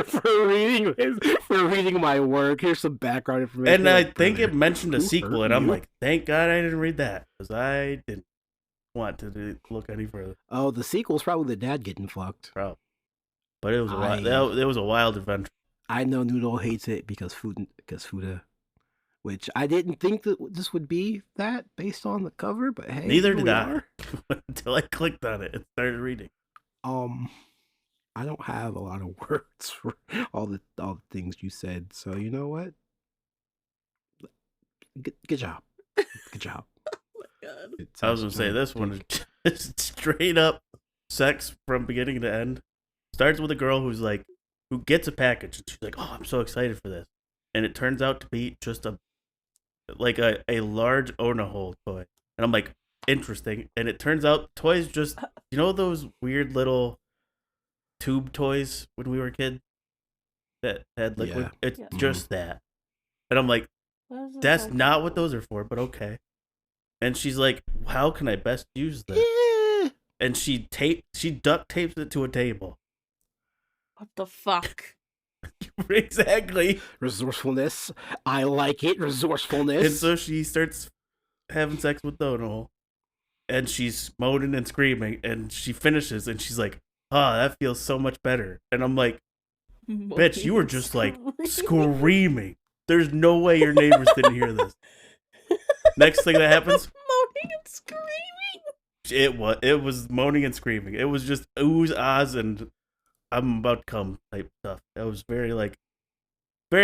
for reading my work. Here's some background information. And I think it mentioned a sequel, and I'm like, thank God I didn't read that because I didn't want to look any further. Oh, the sequel's probably the dad getting fucked. Probably. But it was it was a wild adventure. I know Noodle hates it because Fuda, which I didn't think that this would be that based on the cover, but hey, neither did I until I clicked on it and started reading. I don't have a lot of words for all the things you said, so you know what? Good job. Good job. Oh my God. I was gonna say this one is straight up sex from beginning to end. Starts with a girl who gets a package and she's like, "Oh, I'm so excited for this," and it turns out to be just a large Onahole toy, and I'm like, interesting. And it turns out toys just those weird little tube toys when we were kids that had liquid. Yeah. It's just that, and I'm like, that's not what those are for, but okay. And she's like, how can I best use this? Yeah. And she duct tapes it to a table. What the fuck? Exactly. Resourcefulness. I like it. Resourcefulness. And so she starts having sex with Donal. And she's moaning and screaming. And she finishes and she's like, that feels so much better. And I'm like, bitch, you were just like screaming. There's no way your neighbors didn't hear this. Next thing that happens, moaning and screaming. It was moaning and screaming. It was just oohs, ahs, and I'm about to come type stuff. It was very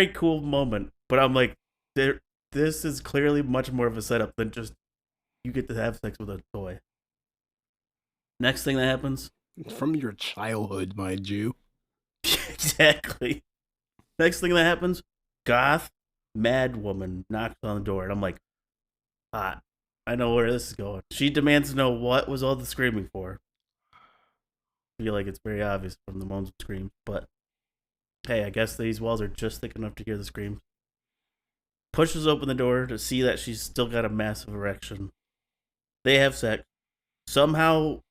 cool moment. But I'm like, this is clearly much more of a setup than just you get to have sex with a toy. Next thing that happens, from your childhood, mind you. Exactly. Next thing that happens, goth mad woman knocks on the door, and I'm like, hot. I know where this is going. She demands to know what was all the screaming for. I feel like it's very obvious from the moans and screams, but hey, I guess these walls are just thick enough to hear the screams. Pushes open the door to see that she's still got a massive erection. They have sex. Somehow,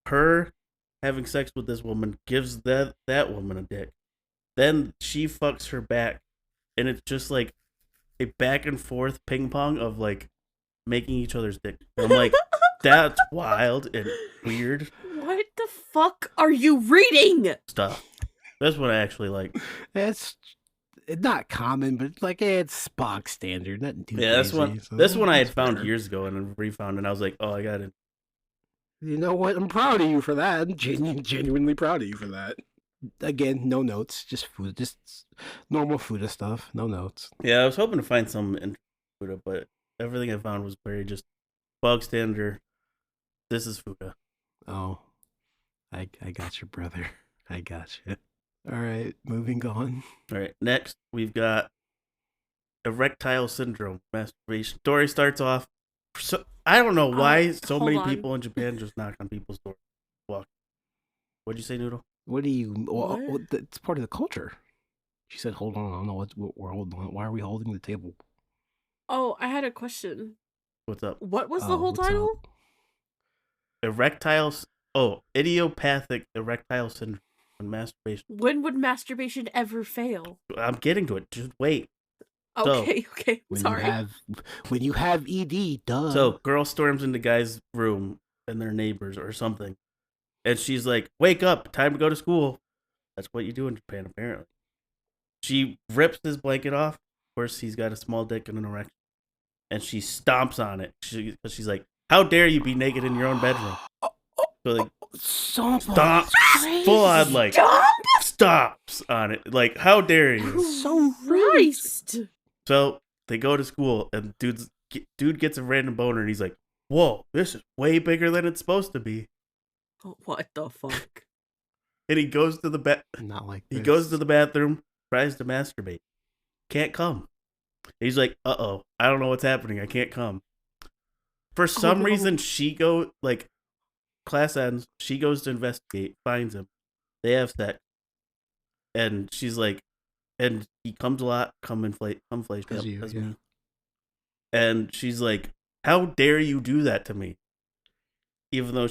her having sex with this woman gives that woman a dick. Then she fucks her back, and it's just like a back and forth ping pong of like making each other's dick. And I'm like, that's wild and weird. What the fuck are you reading? Stuff. That's what I actually like. It's not common, but like it's box standard. Nothing too crazy. This one I had found years ago and refound, and I was like, oh, I got it. You know what? I'm proud of you for that. I'm genuinely proud of you for that. Again, no notes, just food, just normal Fuda stuff. No notes. Yeah, I was hoping to find some in Fuda, but everything I found was very just bog standard. This is Fuda. Oh, I got you, brother. I got you. All right, moving on. All right, next we've got erectile syndrome, masturbation. Story starts off. I don't know why so many people in Japan just knock on people's doors. Walk. What'd you say, Noodle? What do you? What? It's part of the culture. She said, "Hold on, I don't know what we're holding on. Why are we holding the table?" Oh, I had a question. What's up? What was the whole title? Erectile. Idiopathic erectile syndrome and masturbation. When would masturbation ever fail? I'm getting to it. Just wait. Okay, okay. Sorry. When you have ED, duh. So, girl storms into guy's room and their neighbors or something, and she's like, "Wake up! Time to go to school." That's what you do in Japan, apparently. She rips his blanket off. Of course, he's got a small dick and an erection, and she stomps on it. She's like, "How dare you be naked in your own bedroom?" So like, stomp, full on like stomps on it. Like, how dare you? So Christ. So they go to school, and dude gets a random boner, and he's like, "Whoa, this is way bigger than it's supposed to be." What the fuck? And he goes to the Not like this. He goes to the bathroom, tries to masturbate, can't come. He's like, "Uh-oh, I don't know what's happening. I can't come." For some reason, class ends. She goes to investigate, finds him. They have sex, and she's like, and he comes a lot. Come inflation. Yeah. And she's like, "How dare you do that to me?" Even though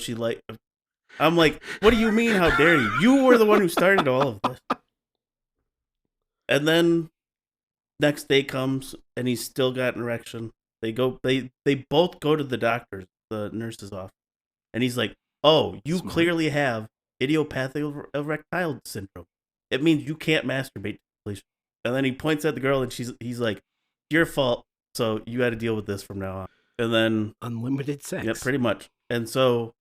I'm like, "What do you mean? How dare you? You were the one who started all of this." And then next day comes, and he's still got an erection. They both go to the nurse's office, and he's like, "Oh, you clearly have idiopathic erectile syndrome. It means you can't masturbate to completion." And then he points at the girl, and he's like, "Your fault. So you got to deal with this from now on." And then unlimited sex. Yeah, pretty much. And so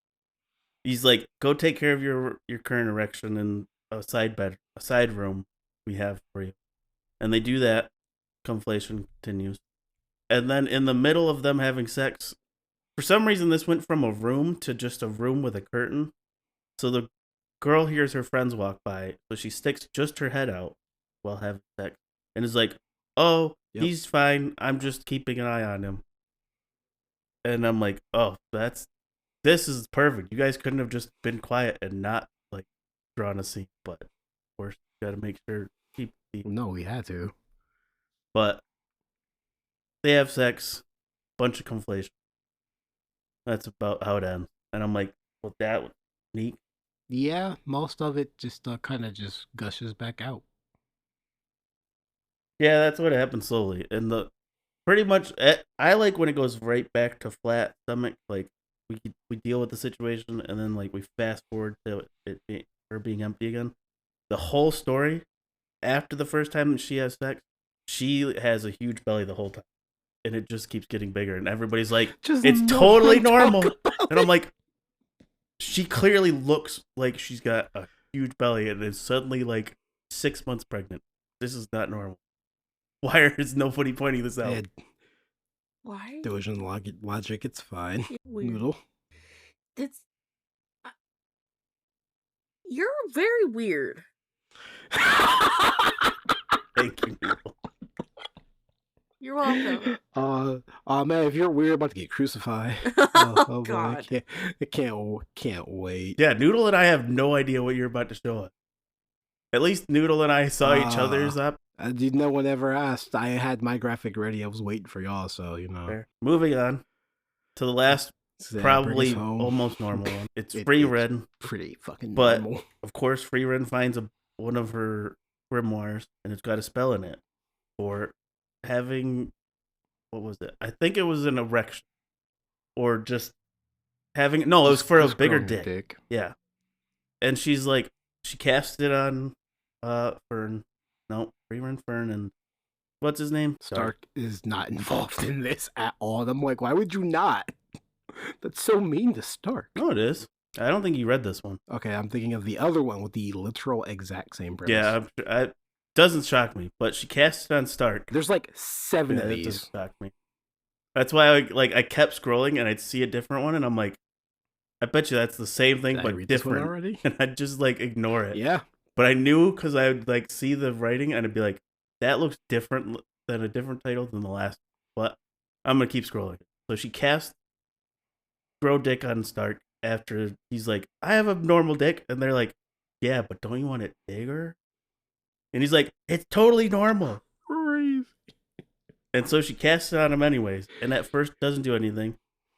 he's like, "Go take care of your current erection in a side room we have for you." And they do that. Conflation continues. And then in the middle of them having sex, for some reason this went from a room to just a room with a curtain. So the girl hears her friends walk by, so she sticks just her head out while having sex and is like, "Oh, yep, he's fine. I'm just keeping an eye on him." And I'm like, "Oh, this is perfect. You guys couldn't have just been quiet and not like drawn a scene, but of course, you got to make sure people see." No, we had to. But they have sex, bunch of conflation. That's about how it ends. And I'm like, "Well, that was neat." Yeah, most of it just kind of just gushes back out. Yeah, that's what happens slowly. And pretty much, I like when it goes right back to flat stomach. Like we deal with the situation, and then like we fast forward to her being empty again. The whole story, after the first time that she has sex, she has a huge belly the whole time, and it just keeps getting bigger. And everybody's like, "It's totally normal," and I'm like, she clearly looks like she's got a huge belly and is suddenly like 6 months pregnant. This is not normal. Why is nobody pointing this out? Why? Doujin logic, it's fine. Weird. Noodle. You're very weird. Thank you, Noodle. You're welcome. Man, if you're weird, I'm about to get crucified. Oh God. Boy, I can't wait. Yeah, Noodle and I have no idea what you're about to show us. At least Noodle and I saw each other's up. No one ever asked. I had my graphic ready. I was waiting for y'all, so you know. Fair. Moving on to the last, probably almost normal one. It's Frieren. Pretty fucking but normal. Of course, Frieren finds one of her grimoires, and it's got a spell in it for having, what was it? I think it was an erection, or just having. No, it was for a bigger dick. Yeah, and she's like, she casts it on Fern. No, Frieren, Fern, and what's his name? Stark is not involved in this at all. And I'm like, why would you not? That's so mean to Stark. No, it is. I don't think you read this one. Okay, I'm thinking of the other one with the literal exact same premise. Yeah, it doesn't shock me, but she cast it on Stark. There's like 7 of these. It doesn't shock me. That's why I kept scrolling and I'd see a different one and I'm like, I bet you that's the same thing but different already. And I'd just like ignore it. Yeah. But I knew because I would like see the writing and I'd be like, that looks different than a different title than the last. But I'm gonna keep scrolling. So she casts grow dick on Stark after he's like, I have a normal dick, and they're like, yeah, but don't you want it bigger? And he's like, it's totally normal. And so she casts it on him anyways, and at first doesn't do anything,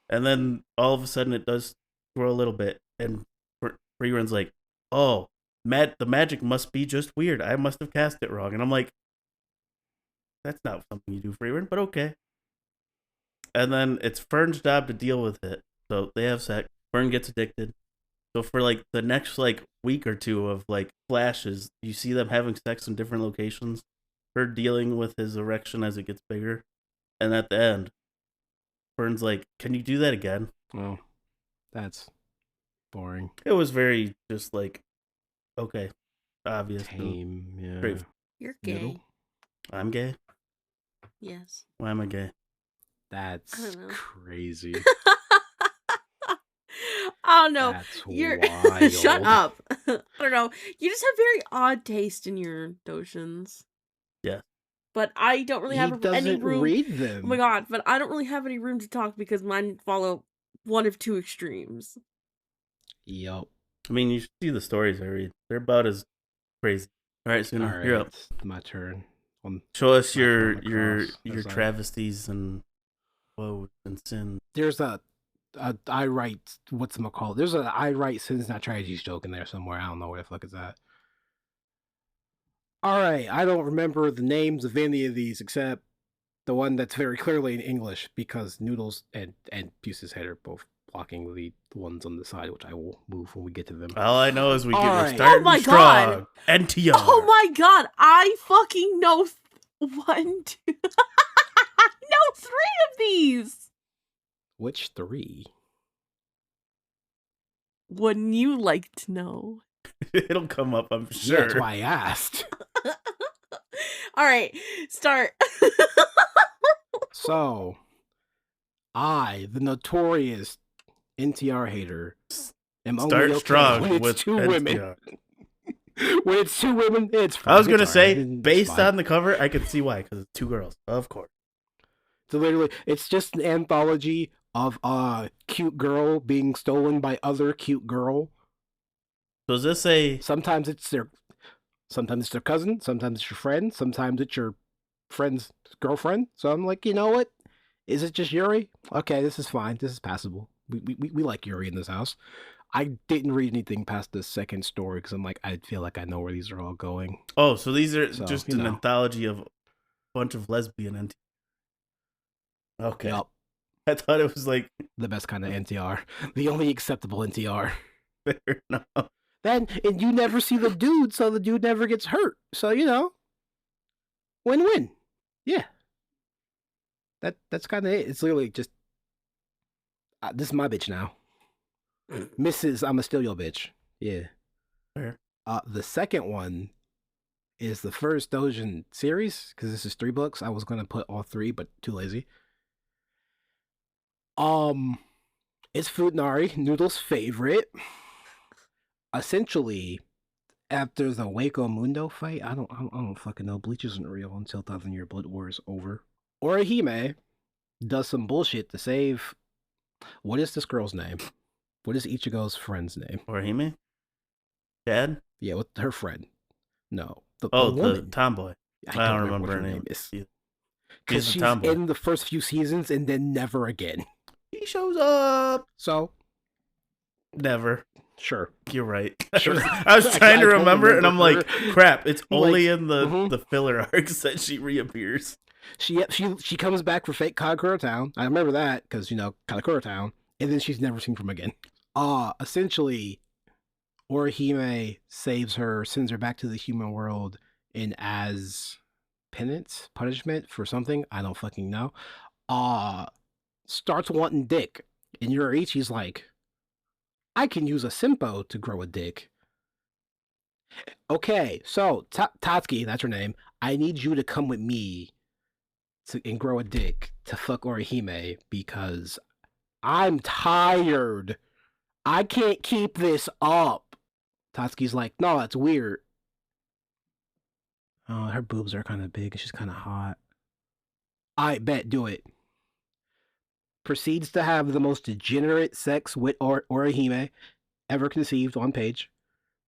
and then all of a sudden it does grow a little bit, and Freerun's like, oh, the magic must be just weird. I must have cast it wrong. And I'm like, that's not something you do, Freerun, but okay. And then it's Fern's job to deal with it. So they have sex. Fern gets addicted. So for like the next like week or two of like flashes, you see them having sex in different locations. Her dealing with his erection as it gets bigger. And at the end, Fern's like, can you do that again? Oh, that's boring. It was very just like, okay, obvious. Tame, yeah. Great. You're gay. Noodle? I'm gay? Yes. Why am I gay? That's crazy. I don't know. That's You're wild. shut up. I don't know. You just have very odd taste in your doujins. Yeah. But I don't really have He any doesn't room. read them. Oh my god! But I don't really have any room to talk because mine follow one of two extremes. Yup. I mean, you should see the stories I read. They're about as crazy. All right, Suna, All right, you're up. it's my turn. Show us Not your come across as travesties and woes and sin. There's a I write whatchamacallit. There's a I write sins not tragedies joke in there somewhere. I don't know where the fuck is that. All right, I don't remember the names of any of these except the one that's very clearly in English because Noodles and Puce's head are both blocking the ones on the side, which I will move when we get to them. All I know is we're right. starting Oh my strong. God. NTR. Oh my god! I fucking know 1, 2. I know 3 of these. Which 3? Wouldn't you like to know? It'll come up, I'm Yeah, sure. that's why I asked. All right, start. So, I, the notorious NTR hater, am only Start okay strong when it's with 2 women. NTR. When it's 2 women, it's fine. I was gonna It's say, alright. It's based fine. on the cover, I can see why, because it's 2 girls, of course. So literally, it's just an anthology of a cute girl being stolen by other cute girl. So is this a? Sometimes it's their cousin, sometimes it's your friend, sometimes it's your friend's girlfriend. So I'm like, you know what? Is it just Yuri? Okay, this is fine. This is passable. We like Yuri in this house. I didn't read anything past the second story because I'm like, I feel like I know where these are all going. Oh, so these are So, just you an know. anthology of a bunch of lesbian NTR. Okay. Yup, I thought it was like the best kind of NTR, the only acceptable NTR. fair enough. Then, and you never see the dude, so the dude never gets hurt. So, you know, win-win. Yeah. That's kind of it. It's literally just, this is my bitch now. Mrs. I'ma steal your bitch. Yeah. Fair. The second one is the first doujin series, because this is 3 books. I was going to put all 3, but too lazy. It's Funari, Noodle's favorite. Essentially, after the Waco Mundo fight, I don't fucking know. Bleach isn't real until 1,000-Year Blood War is over. Orihime does some bullshit to save. What is this girl's name? What is Ichigo's friend's name? Orihime? Dad? Yeah, with her friend. No, the Oh, woman. the tomboy. I don't remember her name. Because She's a she's tomboy. in the first few seasons and then never again. He shows up. So, Never. sure. You're right. Sure. I was trying to I don't remember, and I'm remember like, crap, it's Like, only in the, mhm. the filler arcs that she reappears. She comes back for fake Karakura Town. I remember that because, you know, Karakura Town. And then she's never seen from again. Essentially, Orihime saves her, sends her back to the human world, and as penance, punishment for something, I don't fucking know, starts wanting dick. And Yuriichi's like, I can use a Simpo to grow a dick. Okay, so Tatsuki, that's her name, I need you to come with me and grow a dick to fuck Orihime because I'm tired. I can't keep this up. Tatsuki's like, no, that's weird. Oh, her boobs are kind of big and she's kind of hot. I bet, do it. Proceeds to have the most degenerate sex with Orihime ever conceived on page.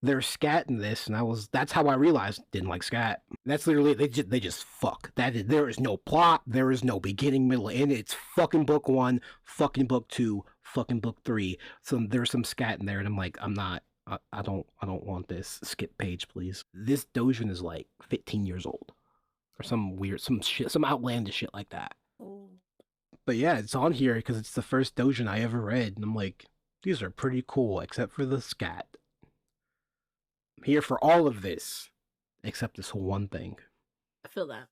There's scat in this, and that's how I realized didn't like scat. That's literally they just fuck. There is no plot, there is no beginning, middle, end. It's fucking book 1, fucking book 2, fucking book 3. So there's some scat in there, and I'm like, I don't want this. Skip page, please. This doujin is like 15 years old, or some outlandish shit like that. Oh. But yeah, it's on here because it's the first doujin I ever read, and I'm like, these are pretty cool, except for the scat. I'm here for all of this, except this one thing. I feel that.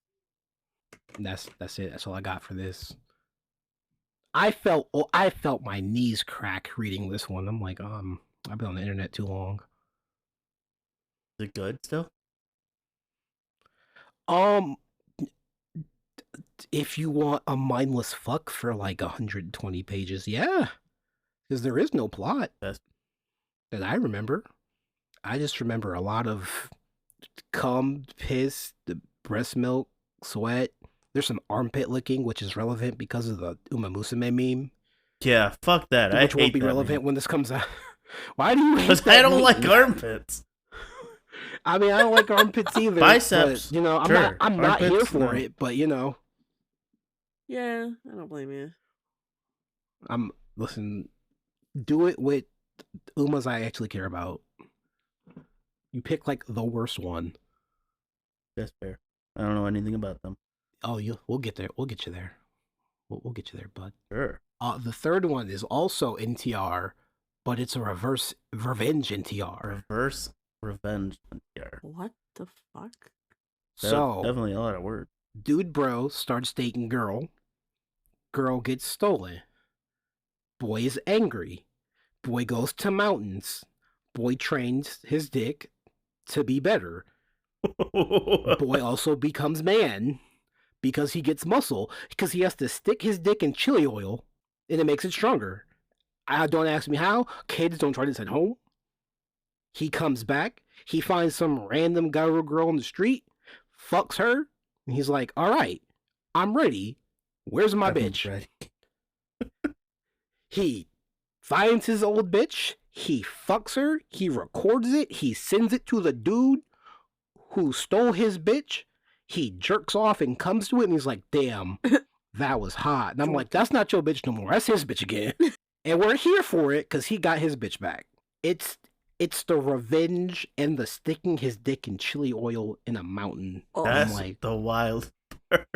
And that's it. That's all I got for this. I felt my knees crack reading this one. I'm like, I've been on the internet too long. Is it good still? If you want a mindless fuck for like 120 pages, yeah. Because there is no plot that I remember. I just remember a lot of cum, piss, the breast milk, sweat. There's some armpit licking, which is relevant because of the Uma Musume meme. Yeah, fuck that. Which won't be relevant when this comes out. Why do you hate that? Because I don't like armpits. I mean, I don't like armpits either. Biceps. But, I'm sure. not here for it, but Yeah, I don't blame you. Listen, do it with Umas I actually care about. You pick like the worst one. That's fair. I don't know anything about them. Oh, we'll get there. We'll get you there. We'll get you there, bud. Sure. The third one is also NTR, but it's a reverse revenge NTR. Reverse revenge NTR. What the fuck? So definitely a lot of words. Dude bro starts dating girl. Girl gets stolen. Boy is angry. Boy goes to mountains. Boy trains his dick to be better. Boy also becomes man because he gets muscle, because he has to stick his dick in chili oil and it makes it stronger. Don't ask me how. Kids, don't try this at home. He comes back. He finds some random Garo girl on the street, fucks her, and he's like, all right, I'm ready. Where's my bitch? Ready. He finds his old bitch. He fucks her. He records it. He sends it to the dude who stole his bitch. He jerks off and comes to it, and he's like, damn, that was hot. And I'm like, that's not your bitch no more. That's his bitch again. And we're here for it because he got his bitch back. It's the revenge and the sticking his dick in chili oil in a mountain. That's like, the wild part.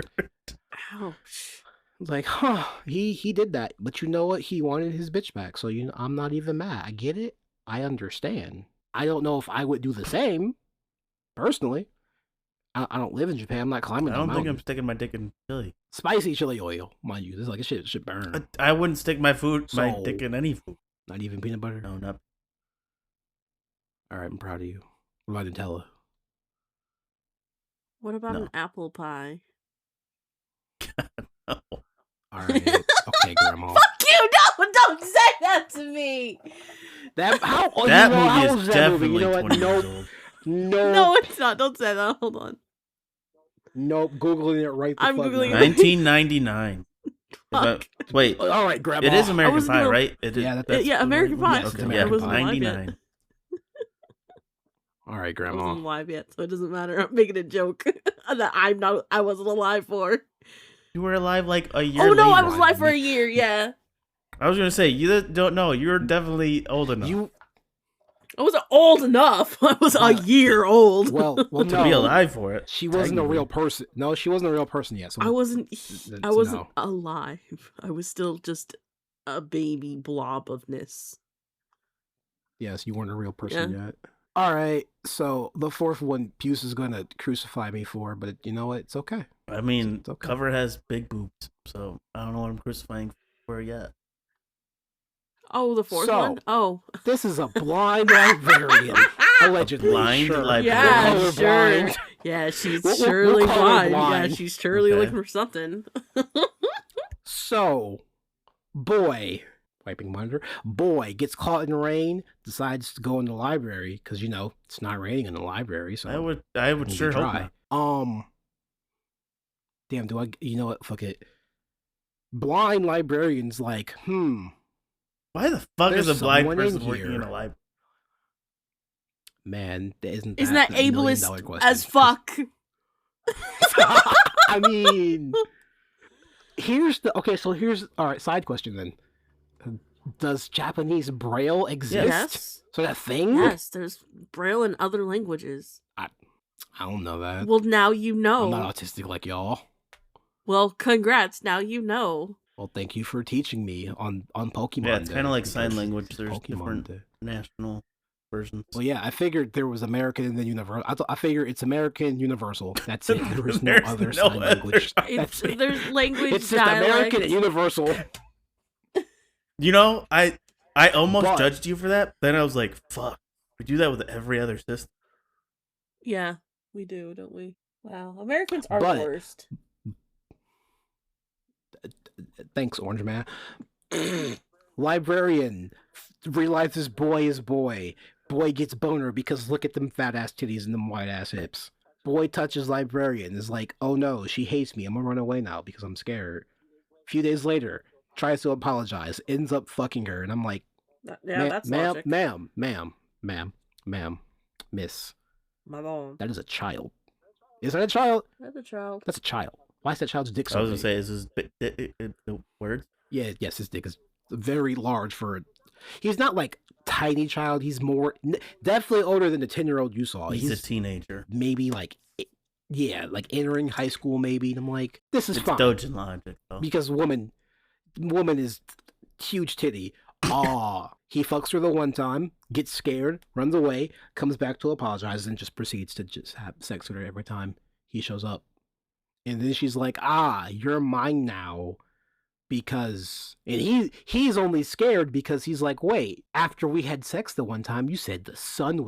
Ouch. Like, huh, he did that. But you know what? He wanted his bitch back. So, I'm not even mad. I get it. I understand. I don't know if I would do the same, personally. I don't live in Japan. I'm not climbing. I don't think I'm sticking my dick in chili. Spicy chili oil, mind you. This is like a shit burn. I wouldn't stick my dick in any food. Not even peanut butter. No, not. All right, I'm proud of you. What about Nutella? What about No. an apple pie? No. All right, okay, Grandma. Fuck you! No, don't say that to me. That Movie is definitely 20 years old. No, it's not. Don't say that. Hold on. Nope, Googling it right the I'm fuck Googling now. it. 1999. Wait, All right, Grandma. it is American Pie, gonna- right? It is. Yeah, that's Yeah, American the- Pie. yes, Okay, it's yeah, American wasn't Pie. live yet. 99. All right, I Grandma. wasn't alive yet, so it doesn't matter. I'm making a joke that I wasn't alive for. You were alive like a year Oh no, I later. was alive for a year. Yeah, I was gonna say you don't know. You're definitely old enough. I wasn't old enough. I was a year old. Well, to no. be alive for it. She wasn't a real person. No, she wasn't a real person yet. So I wasn't. That's I wasn't no. alive. I was still just a baby blob ofness. Yes, you weren't a real person yet. All right, so the fourth one, Puce is going to crucify me for, but you know what? It's okay. I mean, It's okay. cover has big boobs, so I don't know what I'm crucifying for yet. Oh, the fourth So, one. Oh, This is a blind librarian, allegedly. Blind sure. librarian. yeah, Colorblind. sure. Yeah, she's We'll surely call her blind. Yeah, blind. she's surely Okay. looking for something. So, boy, wiping monitor, boy gets caught in the rain, decides to go in the library because it's not raining in the library. So I would it'll be sure hope dry. not. damn, do I? You know what? Fuck it. Blind librarian's like, Why the fuck There's is a blind someone in person working in here. a library? Man, isn't that the $1 million ableist question? as fuck? I mean, so here's all right. Side question then: does Japanese Braille exist? Yes. So that thing? Yes, there's Braille in other languages. I don't know that. Well, now you know. I'm not autistic like y'all. Well, congrats. Now you know. Well, thank you for teaching me on Pokemon. Yeah, it's kind of like Day, sign because language. it's There's Pokemon different Day. national versions. Well, yeah, I figured there was American and then Universal. I figure it's American Universal. That's it. There is no There's other no sign other language. sign That's it. There's language It's just dialect. American and Universal. You know, I almost But- judged you for that. Then I was like, fuck. We do that with every other system. Yeah, we do, don't we? Wow, Americans are But- the worst. Thanks, Orange Man. Librarian realizes boy is boy. Boy gets boner because look at them fat ass titties and them wide ass hips. Boy touches librarian, is like, oh no, she hates me. I'm gonna run away now because I'm scared. A few days later, tries to apologize, ends up fucking her, and I'm like, Yeah, that's ma'am, logic. ma'am, miss, My mom. that is a child. Is that a child? That's a child. That's a child. Why is that child's dick so I was gonna big? say, is this the words? Yeah, yes, his dick is very large for. He's not like tiny child. He's more definitely older than the 10-year-old you saw. He's a teenager. maybe like like entering high school maybe. And I'm like, this is It's fine doujin logic, though. because woman is huge titty. He fucks her the one time, gets scared, runs away, comes back to apologize, and just proceeds to just have sex with her every time he shows up. And then she's like, you're mine now. Because and he's only scared because he's like, wait, after we had sex the one time, you said the sun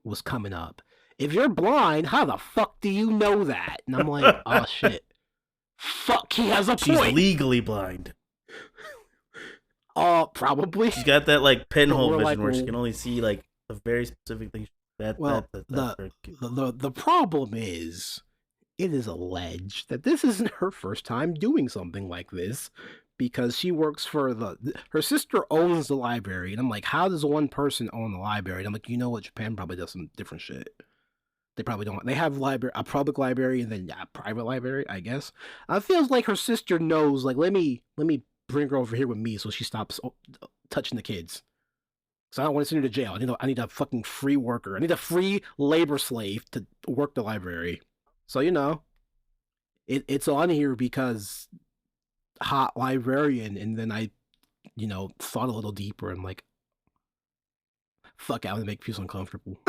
was coming up. If you're blind, how the fuck do you know that? And I'm like, oh shit, fuck, he has a She's point. legally blind. Probably. She's got that like pinhole we're vision like, where she well- can only see like a very specific thing. The problem is, it is alleged that this isn't her first time doing something like this. Because she works for her sister owns the library, and I'm like, how does one person own the library? And I'm like, you know what, Japan probably does some different shit. They probably don't. They have a public library, and then a private library, I guess. It feels like her sister knows. Like, let me bring her over here with me, so she stops touching the kids. So I don't want to send her to jail. I need a fucking free worker. I need a free labor slave to work the library. So it's on here because. Hot librarian, and then I thought a little deeper and like, fuck, I would make people uncomfortable.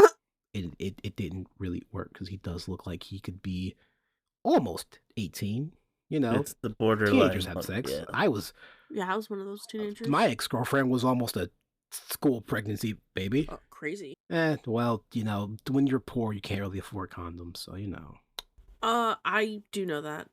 It didn't really work because he does look like he could be almost 18. It's the borderline. Teenagers have sex. Yeah. I was one of those teenagers. my ex-girlfriend was almost a school pregnancy baby. Oh, crazy. Well, when you're poor, you can't really afford condoms, so I do know that.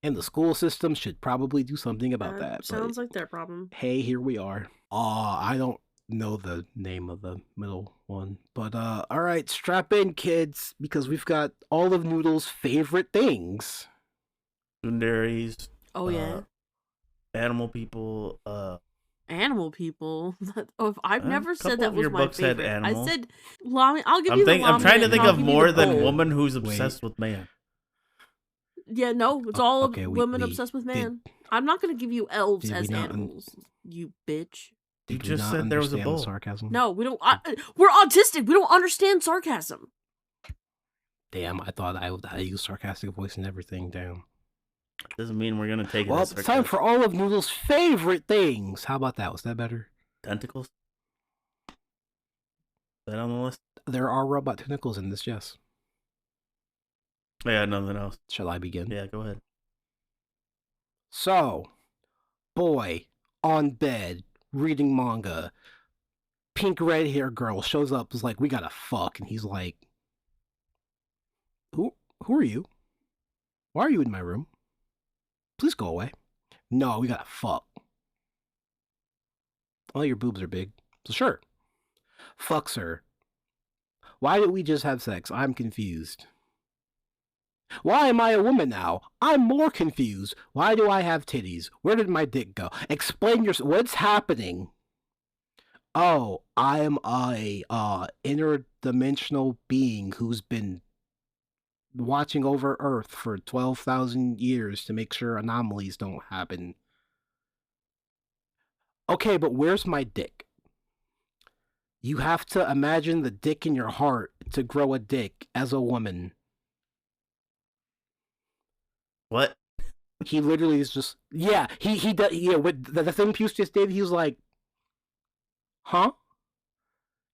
And the school system should probably do something about that. Sounds like their problem. Hey, here we are. I don't know the name of the middle one. But, all right, strap in, kids, because we've got all of Noodle's favorite things. Sundaries. Oh, yeah. Animal people. Animal people. I've never said couple that of was your my books had favorite. I animals. said llama. I'll give you the llama. I'm trying to and think I'll of give you more the than bull. woman who's obsessed with man. Yeah, no, it's all okay, women obsessed with man. I'm not going to give you elves did as we not animals, you bitch. You Did we just not said there was a understand bull. the sarcasm? No, we don't. We're autistic. We don't understand sarcasm. Damn, I thought I used sarcastic voice and everything. Damn. Doesn't mean we're gonna take it. Well, as it's time for all of Noodle's favorite things. How about that? Was that better? tentacles. Is that on the list? There are robot tentacles in this, yes. Yeah, nothing else. Shall I begin? Yeah, go ahead. So, boy on bed reading manga. Pink red hair girl shows up. Is like, we gotta fuck, and he's like, who are you? Why are you in my room? Please go away. No, we gotta fuck. Oh, your boobs are big. So sure. Fucks her. Why did we just have sex? I'm confused. Why am I a woman now? I'm more confused. Why do I have titties? Where did my dick go? Explain your what's happening. Oh, I'm a interdimensional being who's been watching over Earth for 12,000 years to make sure anomalies don't happen. Okay, but where's my dick? You have to imagine the dick in your heart to grow a dick as a woman. What? He literally is just he does with the thing Puce just did. He was like, huh?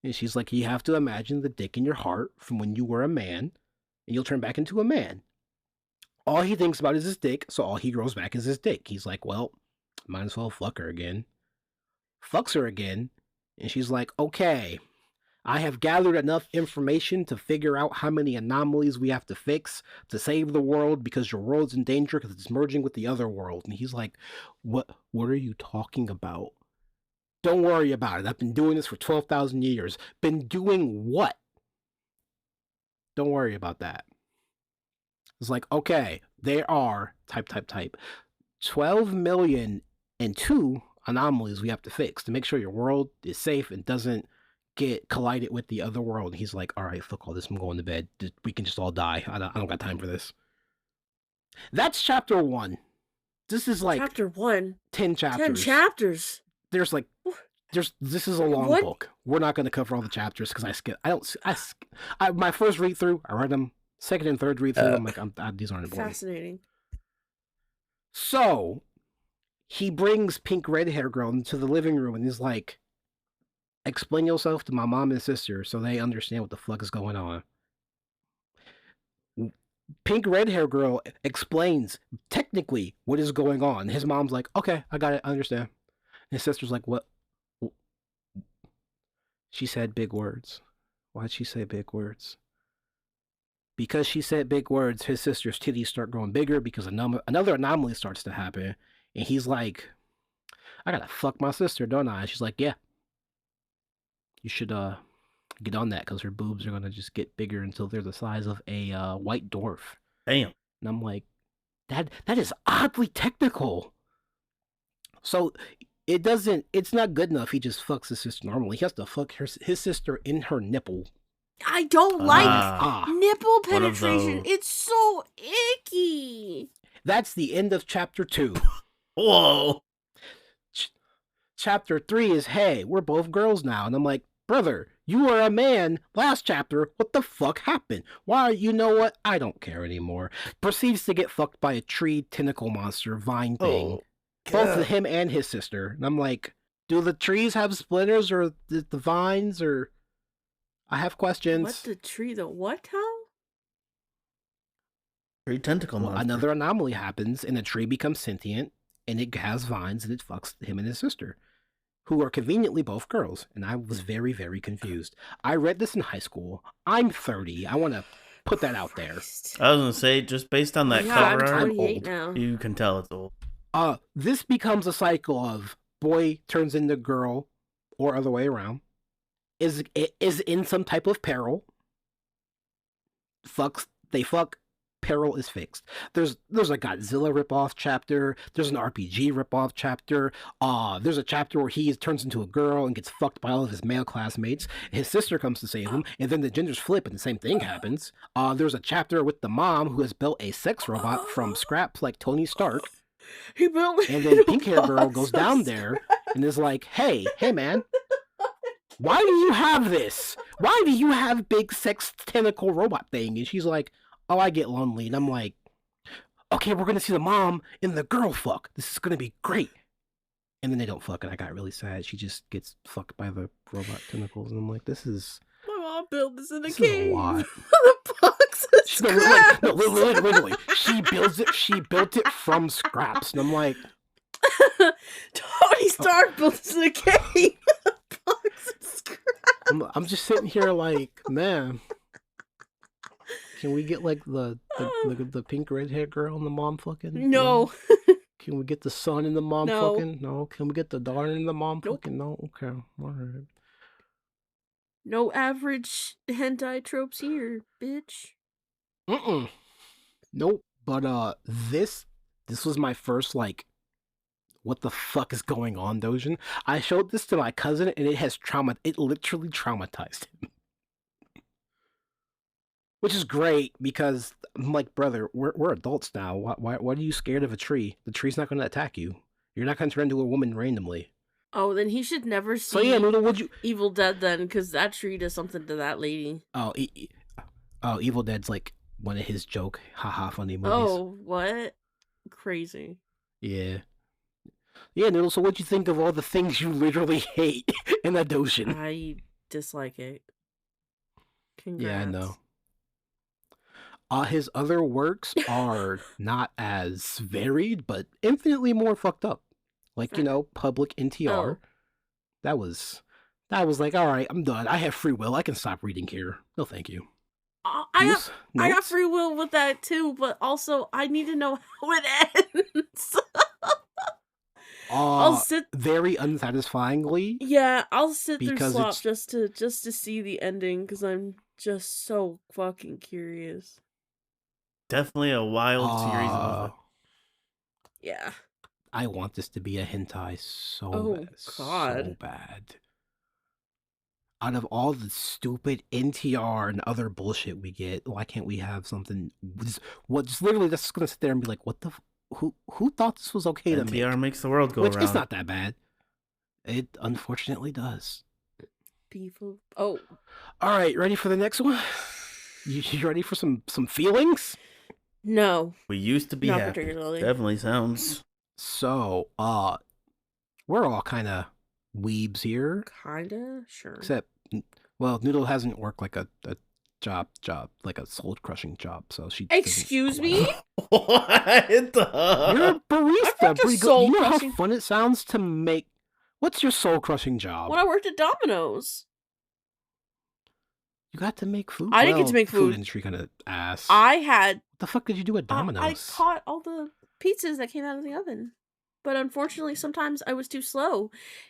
And she's like, you have to imagine the dick in your heart from when you were a man, and you'll turn back into a man. All he thinks about is his dick, so all he grows back is his dick. He's like, well, might as well fuck her again. Fucks her again, and she's like, okay, I have gathered enough information to figure out how many anomalies we have to fix to save the world because your world's in danger because it's merging with the other world. And he's like, what are you talking about? Don't worry about it. I've been doing this for 12,000 years. Been doing what? Don't worry about that. It's like, okay, there are, type, 12,000,002 anomalies we have to fix to make sure your world is safe and doesn't get collided with the other world. He's like, all right, fuck all this. I'm going to bed. We can just all die. I don't got time for this. That's chapter 1. This is like chapter 1. 10 chapters. 10 chapters. This is a long book. We're not going to cover all the chapters because my first read through, I read them. Second and third read through, I'm like, these aren't important. Fascinating. So he brings pink red hair girl into the living room and he's like, explain yourself to my mom and sister so they understand what the fuck is going on. Pink red hair girl explains technically what is going on. His mom's like, okay, I got it, I understand. His sister's like, what? She said big words. Why'd she say big words? Because she said big words, his sister's titties start growing bigger because another anomaly starts to happen. And he's like, I gotta fuck my sister, don't I? And she's like, yeah. You should get on that because her boobs are gonna just get bigger until they're the size of a white dwarf. Damn. And I'm like, that is oddly technical. So it's not good enough he just fucks his sister normally. He has to fuck his sister in her nipple. I don't like nipple penetration. It's so icky. That's the end of chapter 2. Whoa. Chapter 3 is, hey, we're both girls now. And I'm like, brother, you were a man last chapter. What the fuck happened? Why, you know what? I don't care anymore. Proceeds to get fucked by a tree tentacle monster vine thing. Both him and his sister. And I'm like, do the trees have splinters or the vines or... I have questions. What the tree? The what, Tom? Tree tentacle monster. Another anomaly happens and the tree becomes sentient and it has vines and it fucks him and his sister, who are conveniently both girls. And I was very, very confused. I read this in high school. I'm 30. I want to put that out there. I was going to say, just based on that cover art, I'm 28 now. You can tell it's old. This becomes a cycle of boy turns into girl or other way around. Is in some type of peril. They fuck. Peril is fixed. There's a Godzilla ripoff chapter. There's an RPG ripoff chapter. There's a chapter where he turns into a girl and gets fucked by all of his male classmates. His sister comes to save him, and then the genders flip and the same thing happens. There's a chapter with the mom who has built a sex robot from scraps like Tony Stark. And then pink hair girl goes down there and is like, hey man. Why do you have this? Why do you have big sex tentacle robot thing? And she's like, oh, I get lonely. And I'm like, okay, we're going to see the mom and the girl fuck. This is going to be great. And then they don't fuck, and I got really sad. She just gets fucked by the robot tentacles. And I'm like, this is... My mom built this in a cave. A lot. The box of scraps. No, literally. She built it from scraps. And I'm like... Tony Stark built this in a cave. I'm just sitting here like, man, can we get like the pink red hair girl and the mom fucking? No. Can we get the son and the mom fucking? No. Can we get the daughter and the mom fucking? No. Okay. All right. No average hentai tropes here, bitch. Nope. But this was my first like, what the fuck is going on, doujin? I showed this to my cousin, and it literally traumatized him. Which is great because I'm like, brother, we're adults now. Why are you scared of a tree? The tree's not going to attack you. You're not going to turn into a woman randomly. Oh, then he should never see So yeah, Noodle, would you? Evil Dead then, because that tree does something to that lady. Oh, Evil Dead's like one of his joke, haha, funny movies. Oh, what? Crazy. Yeah. Yeah, Noodle, so what'd you think of all the things you literally hate in that doujin? I dislike it. Congrats. Yeah, I know. His other works are not as varied, but infinitely more fucked up. Like, Public NTR. Oh. That was like, all right, I'm done. I have free will. I can stop reading here. No, thank you. I got free will with that too, but also I need to know how it ends. I'll sit very unsatisfyingly. Yeah, I'll sit through Slop just to see the ending because I'm just so fucking curious. Definitely a wild series of it. Yeah. I want this to be a hentai so bad. Out of all the stupid NTR and other bullshit we get, why can't we have something? Just literally just gonna sit there and be like, what the? Who thought this was okay to make? NTR makes the world go around. It's not that bad. It unfortunately does. People. Oh. All right, ready for the next one? You ready for some feelings? No. We used to be not happy. Particularly. Definitely sounds. So, we're all kind of weebs here. Kinda? Sure. Except, well, Noodle hasn't worked like a job, like a soul-crushing job, so she Excuse me? What the? You're a barista. You know how fun it sounds to make... What's your soul-crushing job? When I worked at Domino's. You got to make food? I didn't get to make food. Food industry kind of ass. What the fuck did you do at Domino's? I caught all the pizzas that came out of the oven. But unfortunately, sometimes I was too slow.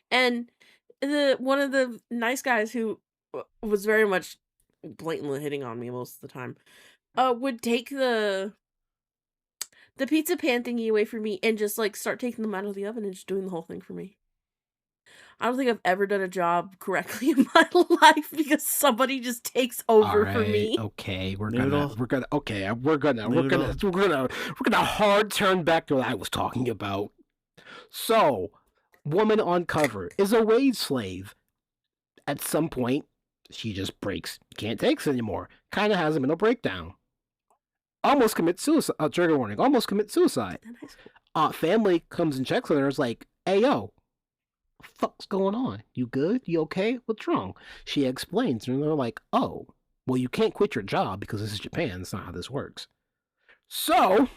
And one of the nice guys who was very much blatantly hitting on me most of the time would take the pizza pan thingy away from me and just like start taking them out of the oven and just doing the whole thing for me. I don't think I've ever done a job correctly in my life because somebody just takes over for me. Okay, we're gonna hard turn back to what I was talking about. So, woman on cover is a wage slave. At some point, she just breaks, can't take this anymore. Kind of has a mental breakdown. Almost commits suicide. Trigger warning. Almost commits suicide. Family comes and checks on her. Is like, hey yo, fuck's going on? You good? You okay? What's wrong? She explains, and they're like, oh, well, you can't quit your job because this is Japan. That's not how this works. So,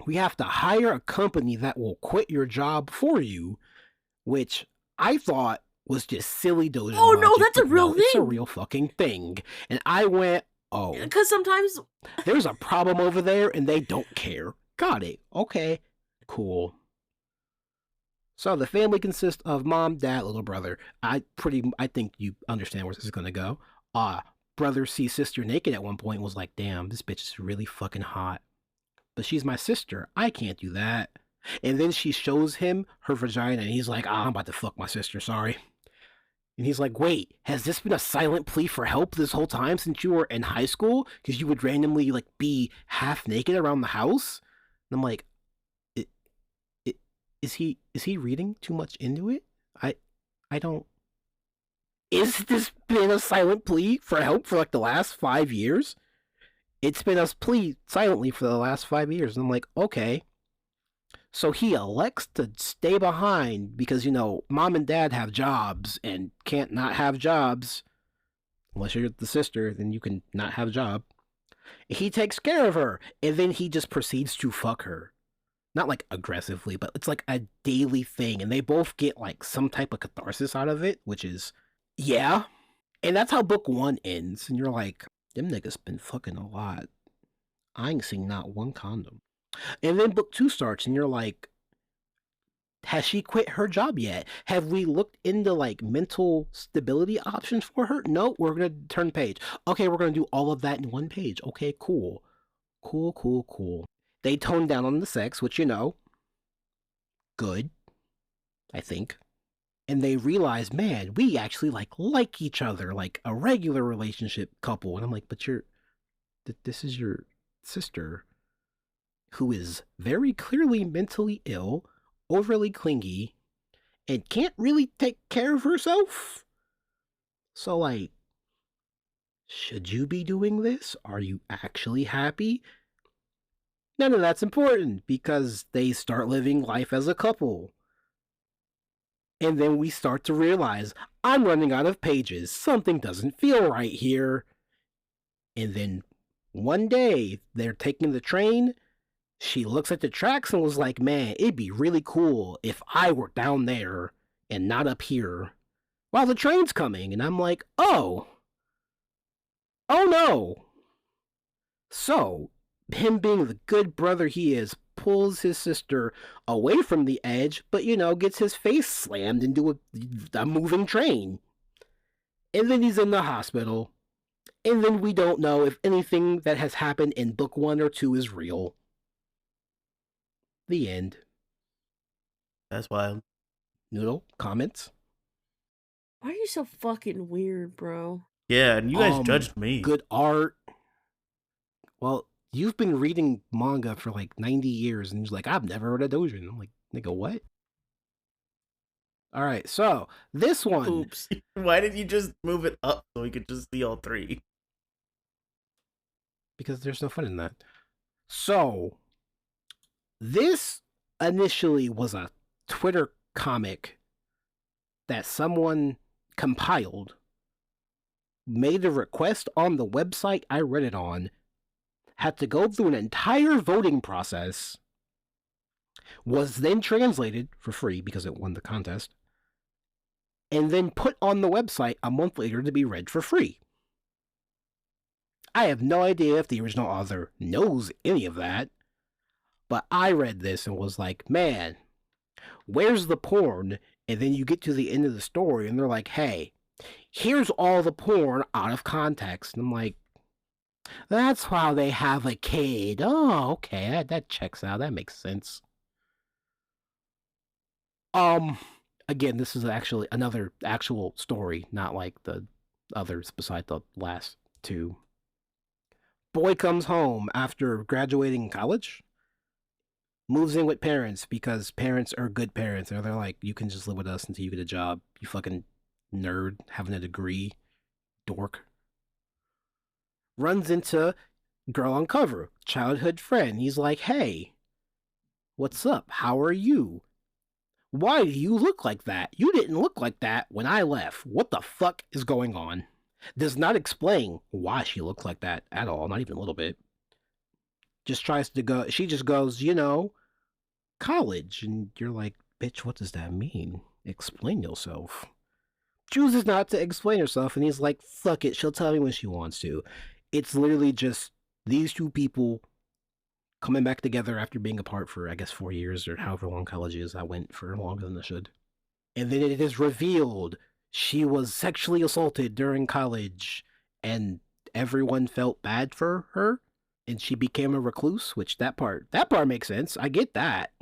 we have to hire a company that will quit your job for you, which I thought was just silly dojo. Oh, no, that's a real thing. It's a real fucking thing. And I went, oh. Because sometimes there's a problem over there and they don't care. Got it. Okay. Cool. So the family consists of mom, dad, little brother. I think you understand where this is gonna go. Brother sees sister naked at one point and was like, damn, this bitch is really fucking hot. But she's my sister. I can't do that. And then she shows him her vagina and he's like, I'm about to fuck my sister, sorry. And he's like, wait, has this been a silent plea for help this whole time since you were in high school? Because you would randomly like be half naked around the house? And I'm like, is he reading too much into it? I don't... Is this been a silent plea for help for like the last 5 years? It's been a plea silently for the last 5 years. And I'm like, okay. So he elects to stay behind because, mom and dad have jobs and can't not have jobs. Unless you're the sister, then you can not have a job. He takes care of her, and then he just proceeds to fuck her. Not like aggressively, but it's like a daily thing, and they both get like some type of catharsis out of it, which is, yeah. And that's how book 1 ends, and you're like, them niggas been fucking a lot. I ain't seen not one condom. And then book 2 starts, and you're like, has she quit her job yet? Have we looked into like mental stability options for her? No, we're gonna turn page. Okay, we're gonna do all of that in one page. Okay, cool. Cool. They toned down on the sex, which, good, I think. And they realize, man, we actually like each other, like a regular relationship couple. And I'm like, but this is your sister, who is very clearly mentally ill, overly clingy, and can't really take care of herself. So, like, should you be doing this? Are you actually happy? None of that's important because they start living life as a couple. And then we start to realize, I'm running out of pages. Something doesn't feel right here. And then one day, they're taking the train. She looks at the tracks and was like, man, it'd be really cool if I were down there and not up here while the train's coming. And I'm like, oh no. So, him being the good brother he is, pulls his sister away from the edge, but gets his face slammed into a moving train. And then he's in the hospital. And then we don't know if anything that has happened in book 1 or 2 is real. The end. That's wild. Noodle, comments? Why are you so fucking weird, bro? Yeah, and you guys judged me. Good art. Well, you've been reading manga for like 90 years, and you're like, I've never read a doujin. I'm like, nigga, what? All right, so this one. Oops. Why did you just move it up so we could just see all 3? Because there's no fun in that. So, this initially was a Twitter comic that someone compiled, made a request on the website I read it on, had to go through an entire voting process, was then translated for free because it won the contest, and then put on the website a month later to be read for free. I have no idea if the original author knows any of that, but I read this and was like, man, where's the porn? And then you get to the end of the story and they're like, hey, here's all the porn out of context. And I'm like, that's how they have a kid. Oh, okay, that checks out. That makes sense. Again, this is actually another actual story, not like the others beside the last 2. Boy comes home after graduating college, moves in with parents because parents are good parents. And they're like, you can just live with us until you get a job. You fucking nerd having a degree, dork. Runs into girl on cover, childhood friend. He's like, hey, what's up? How are you? Why do you look like that? You didn't look like that when I left. What the fuck is going on? Does not explain why she looks like that at all, not even a little bit. Just tries to go, she just goes, college. And you're like, bitch, what does that mean? Explain yourself. Chooses not to explain herself, and he's like, fuck it, she'll tell me when she wants to. It's literally just these 2 people coming back together after being apart for, I guess, 4 years or however long college is. I went for longer than I should. And then it is revealed she was sexually assaulted during college, and everyone felt bad for her, and she became a recluse, which that part makes sense. I get that.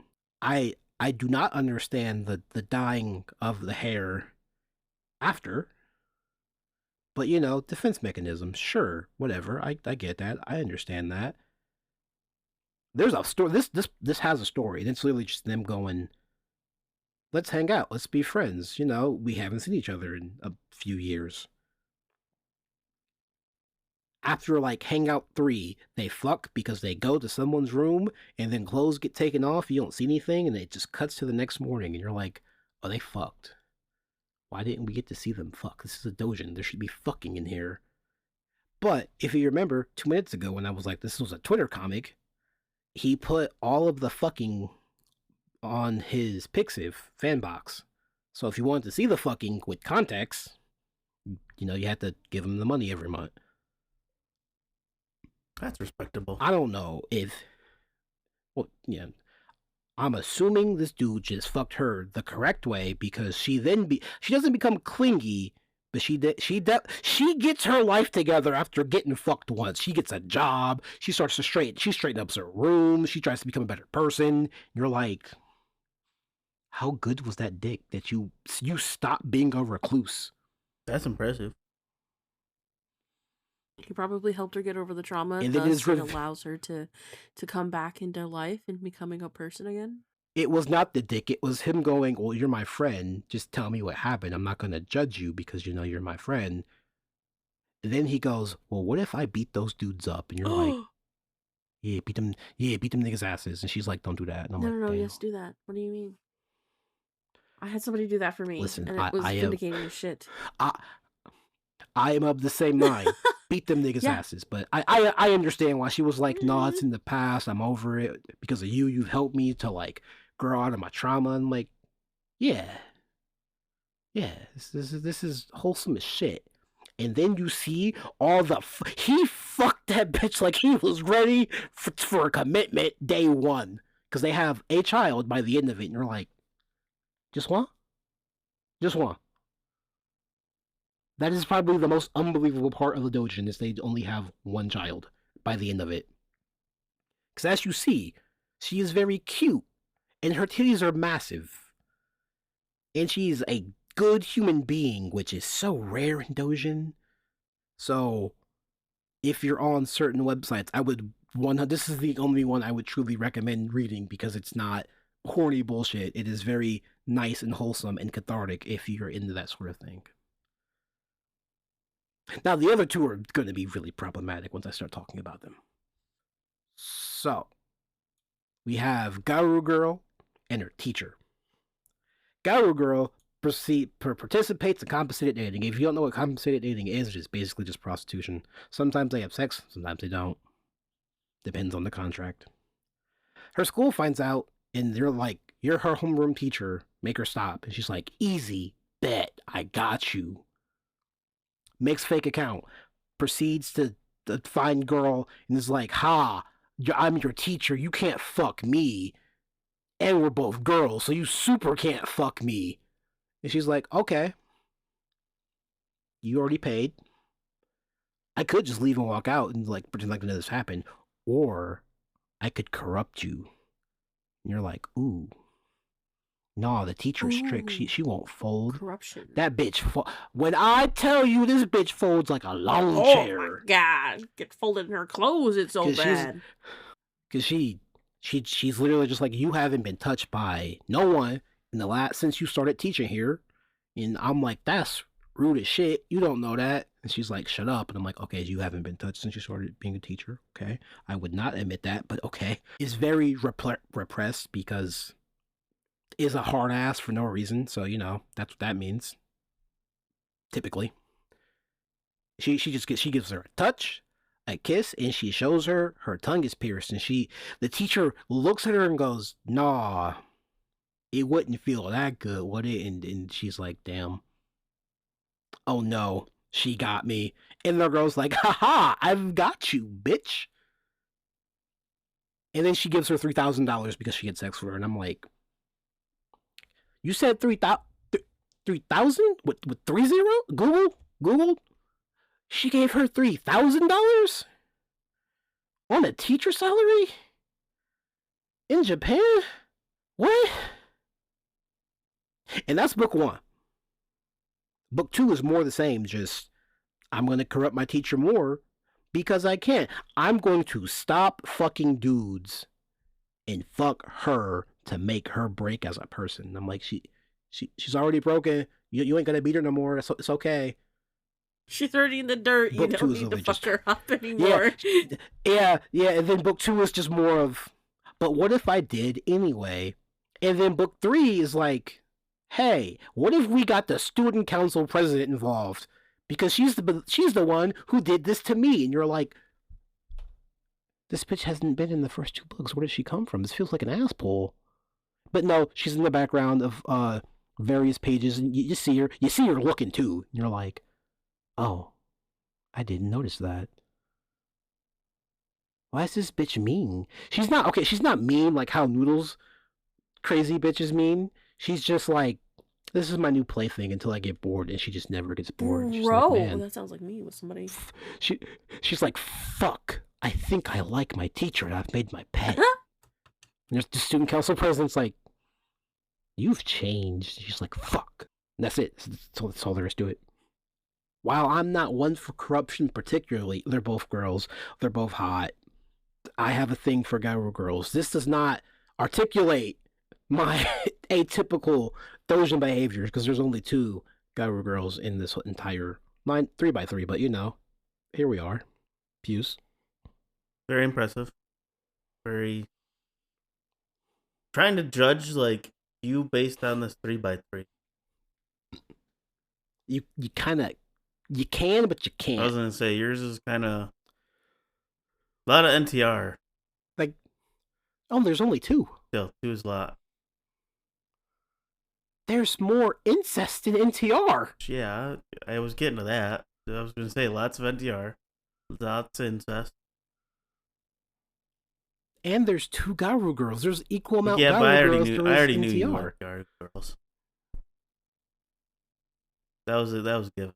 I do not understand the dyeing of the hair after. But, defense mechanism, sure, whatever. I get that. I understand that. There's a story. This has a story. And it's literally just them going, let's hang out. Let's be friends. We haven't seen each other in a few years. After, Hangout 3, they fuck because they go to someone's room and then clothes get taken off. You don't see anything, and it just cuts to the next morning. And you're like, oh, they fucked. Why didn't we get to see them fuck? This is a doujin. There should be fucking in here. But if you remember 2 minutes ago when I was like, this was a Twitter comic, he put all of the fucking on his Pixiv fan box. So if you wanted to see the fucking with context, you had to give him the money every month. That's respectable. I don't know if... Well, yeah. I'm assuming this dude just fucked her the correct way because she doesn't become clingy But she gets her life together after getting fucked once. She gets a job. She straightens up her room. She tries to become a better person. You're like, how good was that dick that you stopped being a recluse? That's impressive. He probably helped her get over the trauma, And thus it allows her to come back into life and becoming a person again. It was not the dick. It was him going, well, you're my friend. Just tell me what happened. I'm not going to judge you because, you're my friend. And then he goes, well, what if I beat those dudes up? And you're like, yeah, beat them niggas' asses. And she's like, don't do that. And I'm like, no, yes, do that. What do you mean? I had somebody do that for me. Listen, and it was vindicating as shit. I am of the same mind. Beat them niggas' asses. But I understand why she was like, no, it's in the past. I'm over it. Because of you, you've helped me to like grow out of my trauma. And I'm like, yeah, this is wholesome as shit. And then you see all the he fucked that bitch like he was ready for a commitment day one. Because they have a child by the end of it. And you're like, just one? Just one. That is probably the most unbelievable part of the doujin is they only have one child by the end of it. Because as you see, she is very cute. And her titties are massive. And she's a good human being, which is so rare in doujin. So, if you're on certain websites, this is the only one I would truly recommend reading because it's not horny bullshit. It is very nice and wholesome and cathartic if you're into that sort of thing. Now, the other two are going to be really problematic once I start talking about them. So, we have Garu Girl and her teacher. Garu Girl participates in compensated dating. If you don't know what compensated dating is, it's basically just prostitution. Sometimes they have sex, sometimes they don't. Depends on the contract. Her school finds out, and they're like, you're her homeroom teacher, make her stop. And she's like, easy, bet, I got you. Makes fake account, proceeds to find girl, and is like, ha, I'm your teacher, you can't fuck me. And we're both girls, so you super can't fuck me. And she's like, okay. You already paid. I could just leave and walk out and like pretend like none of this happened. Or I could corrupt you. And you're like, ooh. No, the teacher's strict. She won't fold. Corruption. That bitch. When I tell you this bitch folds like a lawn chair. Oh my god. Get folded in her clothes. It's so bad. Because she's literally just like, you haven't been touched by no one since you started teaching here. And I'm like, that's rude as shit. You don't know that. And she's like, shut up. And I'm like, okay, you haven't been touched since you started being a teacher. Okay. I would not admit that, but okay. It's very repressed because is a hard ass for no reason. So, that's what that means. Typically. She gives her a touch, a kiss, and she shows her tongue is pierced. And the teacher looks at her and goes, nah, it wouldn't feel that good, would it? And she's like, damn. Oh no, she got me. And the girl's like, haha, I've got you, bitch. And then she gives her $3,000 because she had sex with her. And I'm like, you said 3,000 with 30? Google? She gave her $3,000 on a teacher salary in Japan? What? And that's book one. Book two is more the same, just I'm going to corrupt my teacher more because I can. I'm going to stop fucking dudes and fuck her to make her break as a person. I'm like, she's already broken. You ain't gonna beat her no more. It's okay. She's already in the dirt. Book you don't need to fuck her up anymore. Yeah. And then book two is just more of, but what if I did anyway? And then book three is like, hey, what if we got the student council president involved? Because she's the one who did this to me. And you're like, this bitch hasn't been in the first two books. Where did she come from? This feels like an asshole. But no, she's in the background of various pages, and you see her looking too. And you're like, oh, I didn't notice that. Why is this bitch mean? She's not mean like how Noodles crazy bitches mean. She's just like This is my new plaything until I get bored, and she just never gets bored. She's like, Bro, man, that sounds like me with somebody. she's like, fuck. I think I like my teacher, and I've made my pet. And there's the student council president's like, you've changed. She's like, fuck. And that's it. That's all there is to it. While I'm not one for corruption particularly, they're both girls. They're both hot. I have a thing for Garu girls. This does not articulate my atypical doujin behaviors because there's only 2 Garu girls in this entire 3x3, but here we are. Pews. Very impressive. Very trying to judge like you based on this 3x3. You kind of you can, but you can't. I was gonna say yours is kind of a lot of NTR. Like, oh, there's only 2. Still, 2 is a lot. There's more incest in NTR. Yeah, I was getting to that. I was gonna say lots of NTR, lots of incest. And there's 2 Garu girls. There's equal amount Yeah, Garu but I girls. already knew NTR. you liked Garu girls. That was given.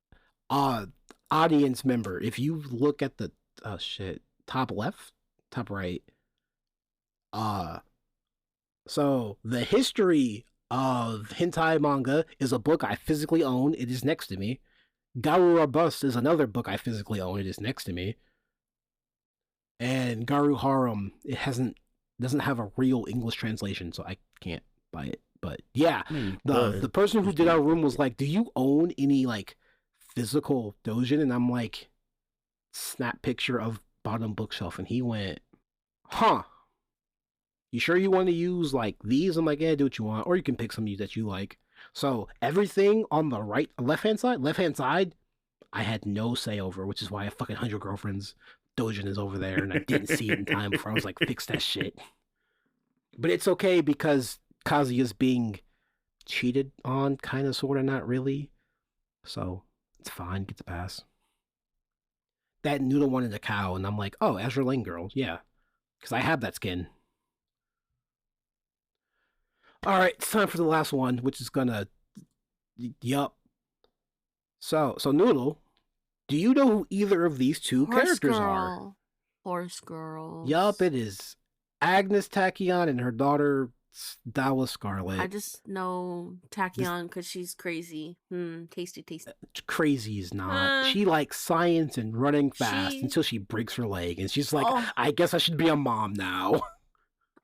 Audience member, if you look at the top left, top right, so the history of hentai manga is a book I physically own. It is next to me. Garu Robust is another book I physically own. It is next to me. And Garu Harem, it doesn't have a real English translation, so I can't buy it. But yeah, the person who did our room was like, "Do you own any like physical doujin?" And I'm like, snap picture of bottom bookshelf, and he went, "Huh? You sure you want to use like these?" I'm like, "Yeah, do what you want, or you can pick some that you like." So everything on the left hand side, I had no say over, which is why I fucking 100 girlfriends doujin is over there, and I didn't see it in time before I was like, fix that shit. But it's okay because Kazuya's being cheated on, kind of, sort of, not really. So it's fine, gets a pass. That Noodle wanted a cow, and I'm like, oh, Azure Lane Girl, yeah. Because I have that skin. Alright, it's time for the last one, which is gonna... Yup. So Noodle, do you know who either of these 2 characters are? Horse girl. Yup, it is Agnes Tachyon and her daughter Dawa Scarlet. I just know Tachyon because she's crazy. Tasty. Crazy is not. She likes science and running fast until she breaks her leg, and she's like, I guess I should be a mom now.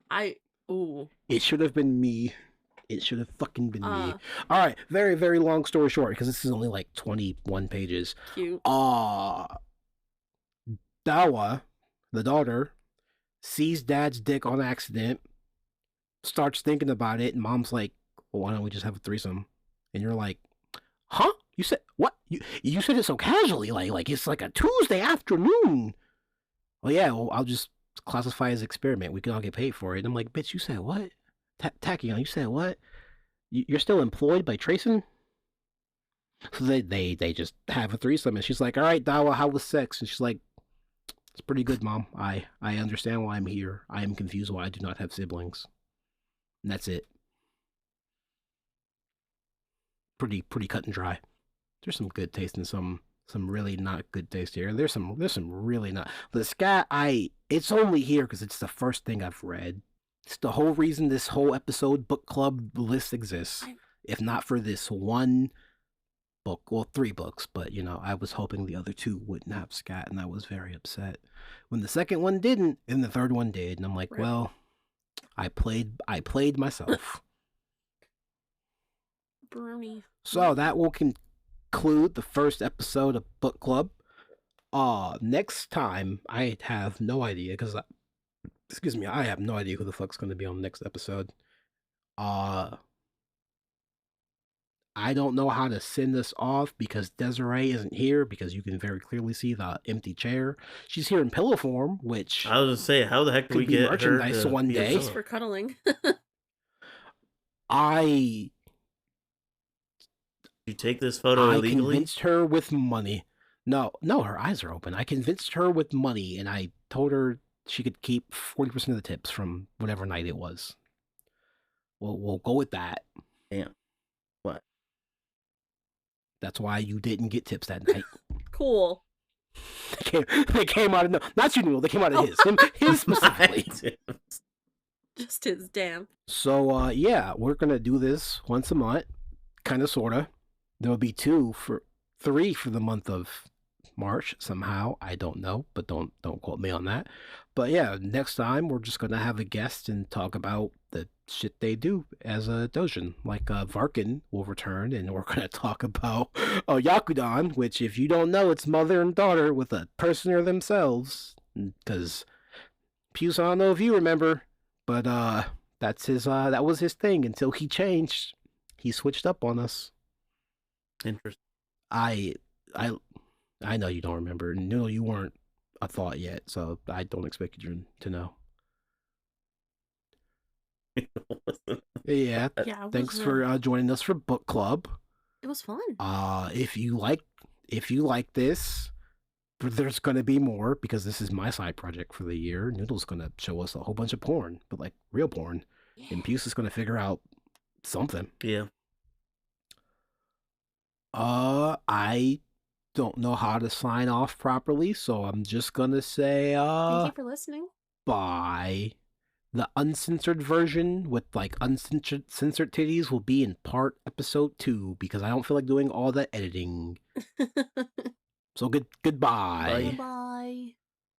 It should have been me. It should have fucking been me. Alright, very, very long story short, because this is only like 21 pages. Cute. Dawa, the daughter, sees dad's dick on accident, starts thinking about it, and mom's like, well, why don't we just have a threesome? And you're like, huh? You said, what? You said it so casually, like it's like a Tuesday afternoon. Well, yeah, I'll just classify as experiment. We can all get paid for it. And I'm like, bitch, you said what? Tachyon, you said what? You're still employed by Trayson? So they just have a threesome, and she's like, all right, Dawa, how was sex? And she's like, it's pretty good, Mom. I understand why I'm here. I am confused why I do not have siblings. And that's it. Pretty cut and dry. There's some good taste and some really not good taste here. There's some really not. The scat, it's only here because it's the first thing I've read. It's the whole reason this whole episode book club list exists. If not for this one book, well, 3 books, but I was hoping the other 2 wouldn't have scat, and I was very upset when the second one didn't, and the third one did, and I'm like, well, I played myself. Brony. So that will conclude the first episode of book club. Next time, I have no idea because I have no idea who the fuck's going to be on the next episode. I don't know how to send this off because Desiree isn't here because you can very clearly see the empty chair. She's here in pillow form, which I was gonna say, how the heck do we get merchandise her one day? Just for cuddling. You take this photo illegally? I convinced her with money. No, her eyes are open. I convinced her with money, and I told her she could keep 40% of the tips from whatever night it was. We'll go with that. Damn. What? That's why you didn't get tips that night. Cool. They came out of not you, Noodle. They came out of his specifically. Just his, damn. So yeah, we're gonna do this once a month, kind of, sorta. There'll be 3 for the month of March somehow. I don't know, but don't quote me on that. But yeah, next time we're just gonna have a guest and talk about the shit they do as a doujin. Like Varkin will return, and we're gonna talk about Yakudan, which, if you don't know, it's mother and daughter with a personer themselves. Because Pews, I don't know if you remember, but that's his. That was his thing until he changed. He switched up on us. Interesting. I know you don't remember. No, you weren't a thought yet, so I don't expect you to know. Yeah. Thanks for joining us for book club. It was fun. If you like this, there's gonna be more, because this is my side project for the year. Noodle's gonna show us a whole bunch of porn, but like real porn, and Puce is gonna figure out something. Yeah. I don't know how to sign off properly, so I'm just gonna say thank you for listening. Bye. The uncensored version with like censored titties will be in episode 2, because I don't feel like doing all that editing. So goodbye. Bye.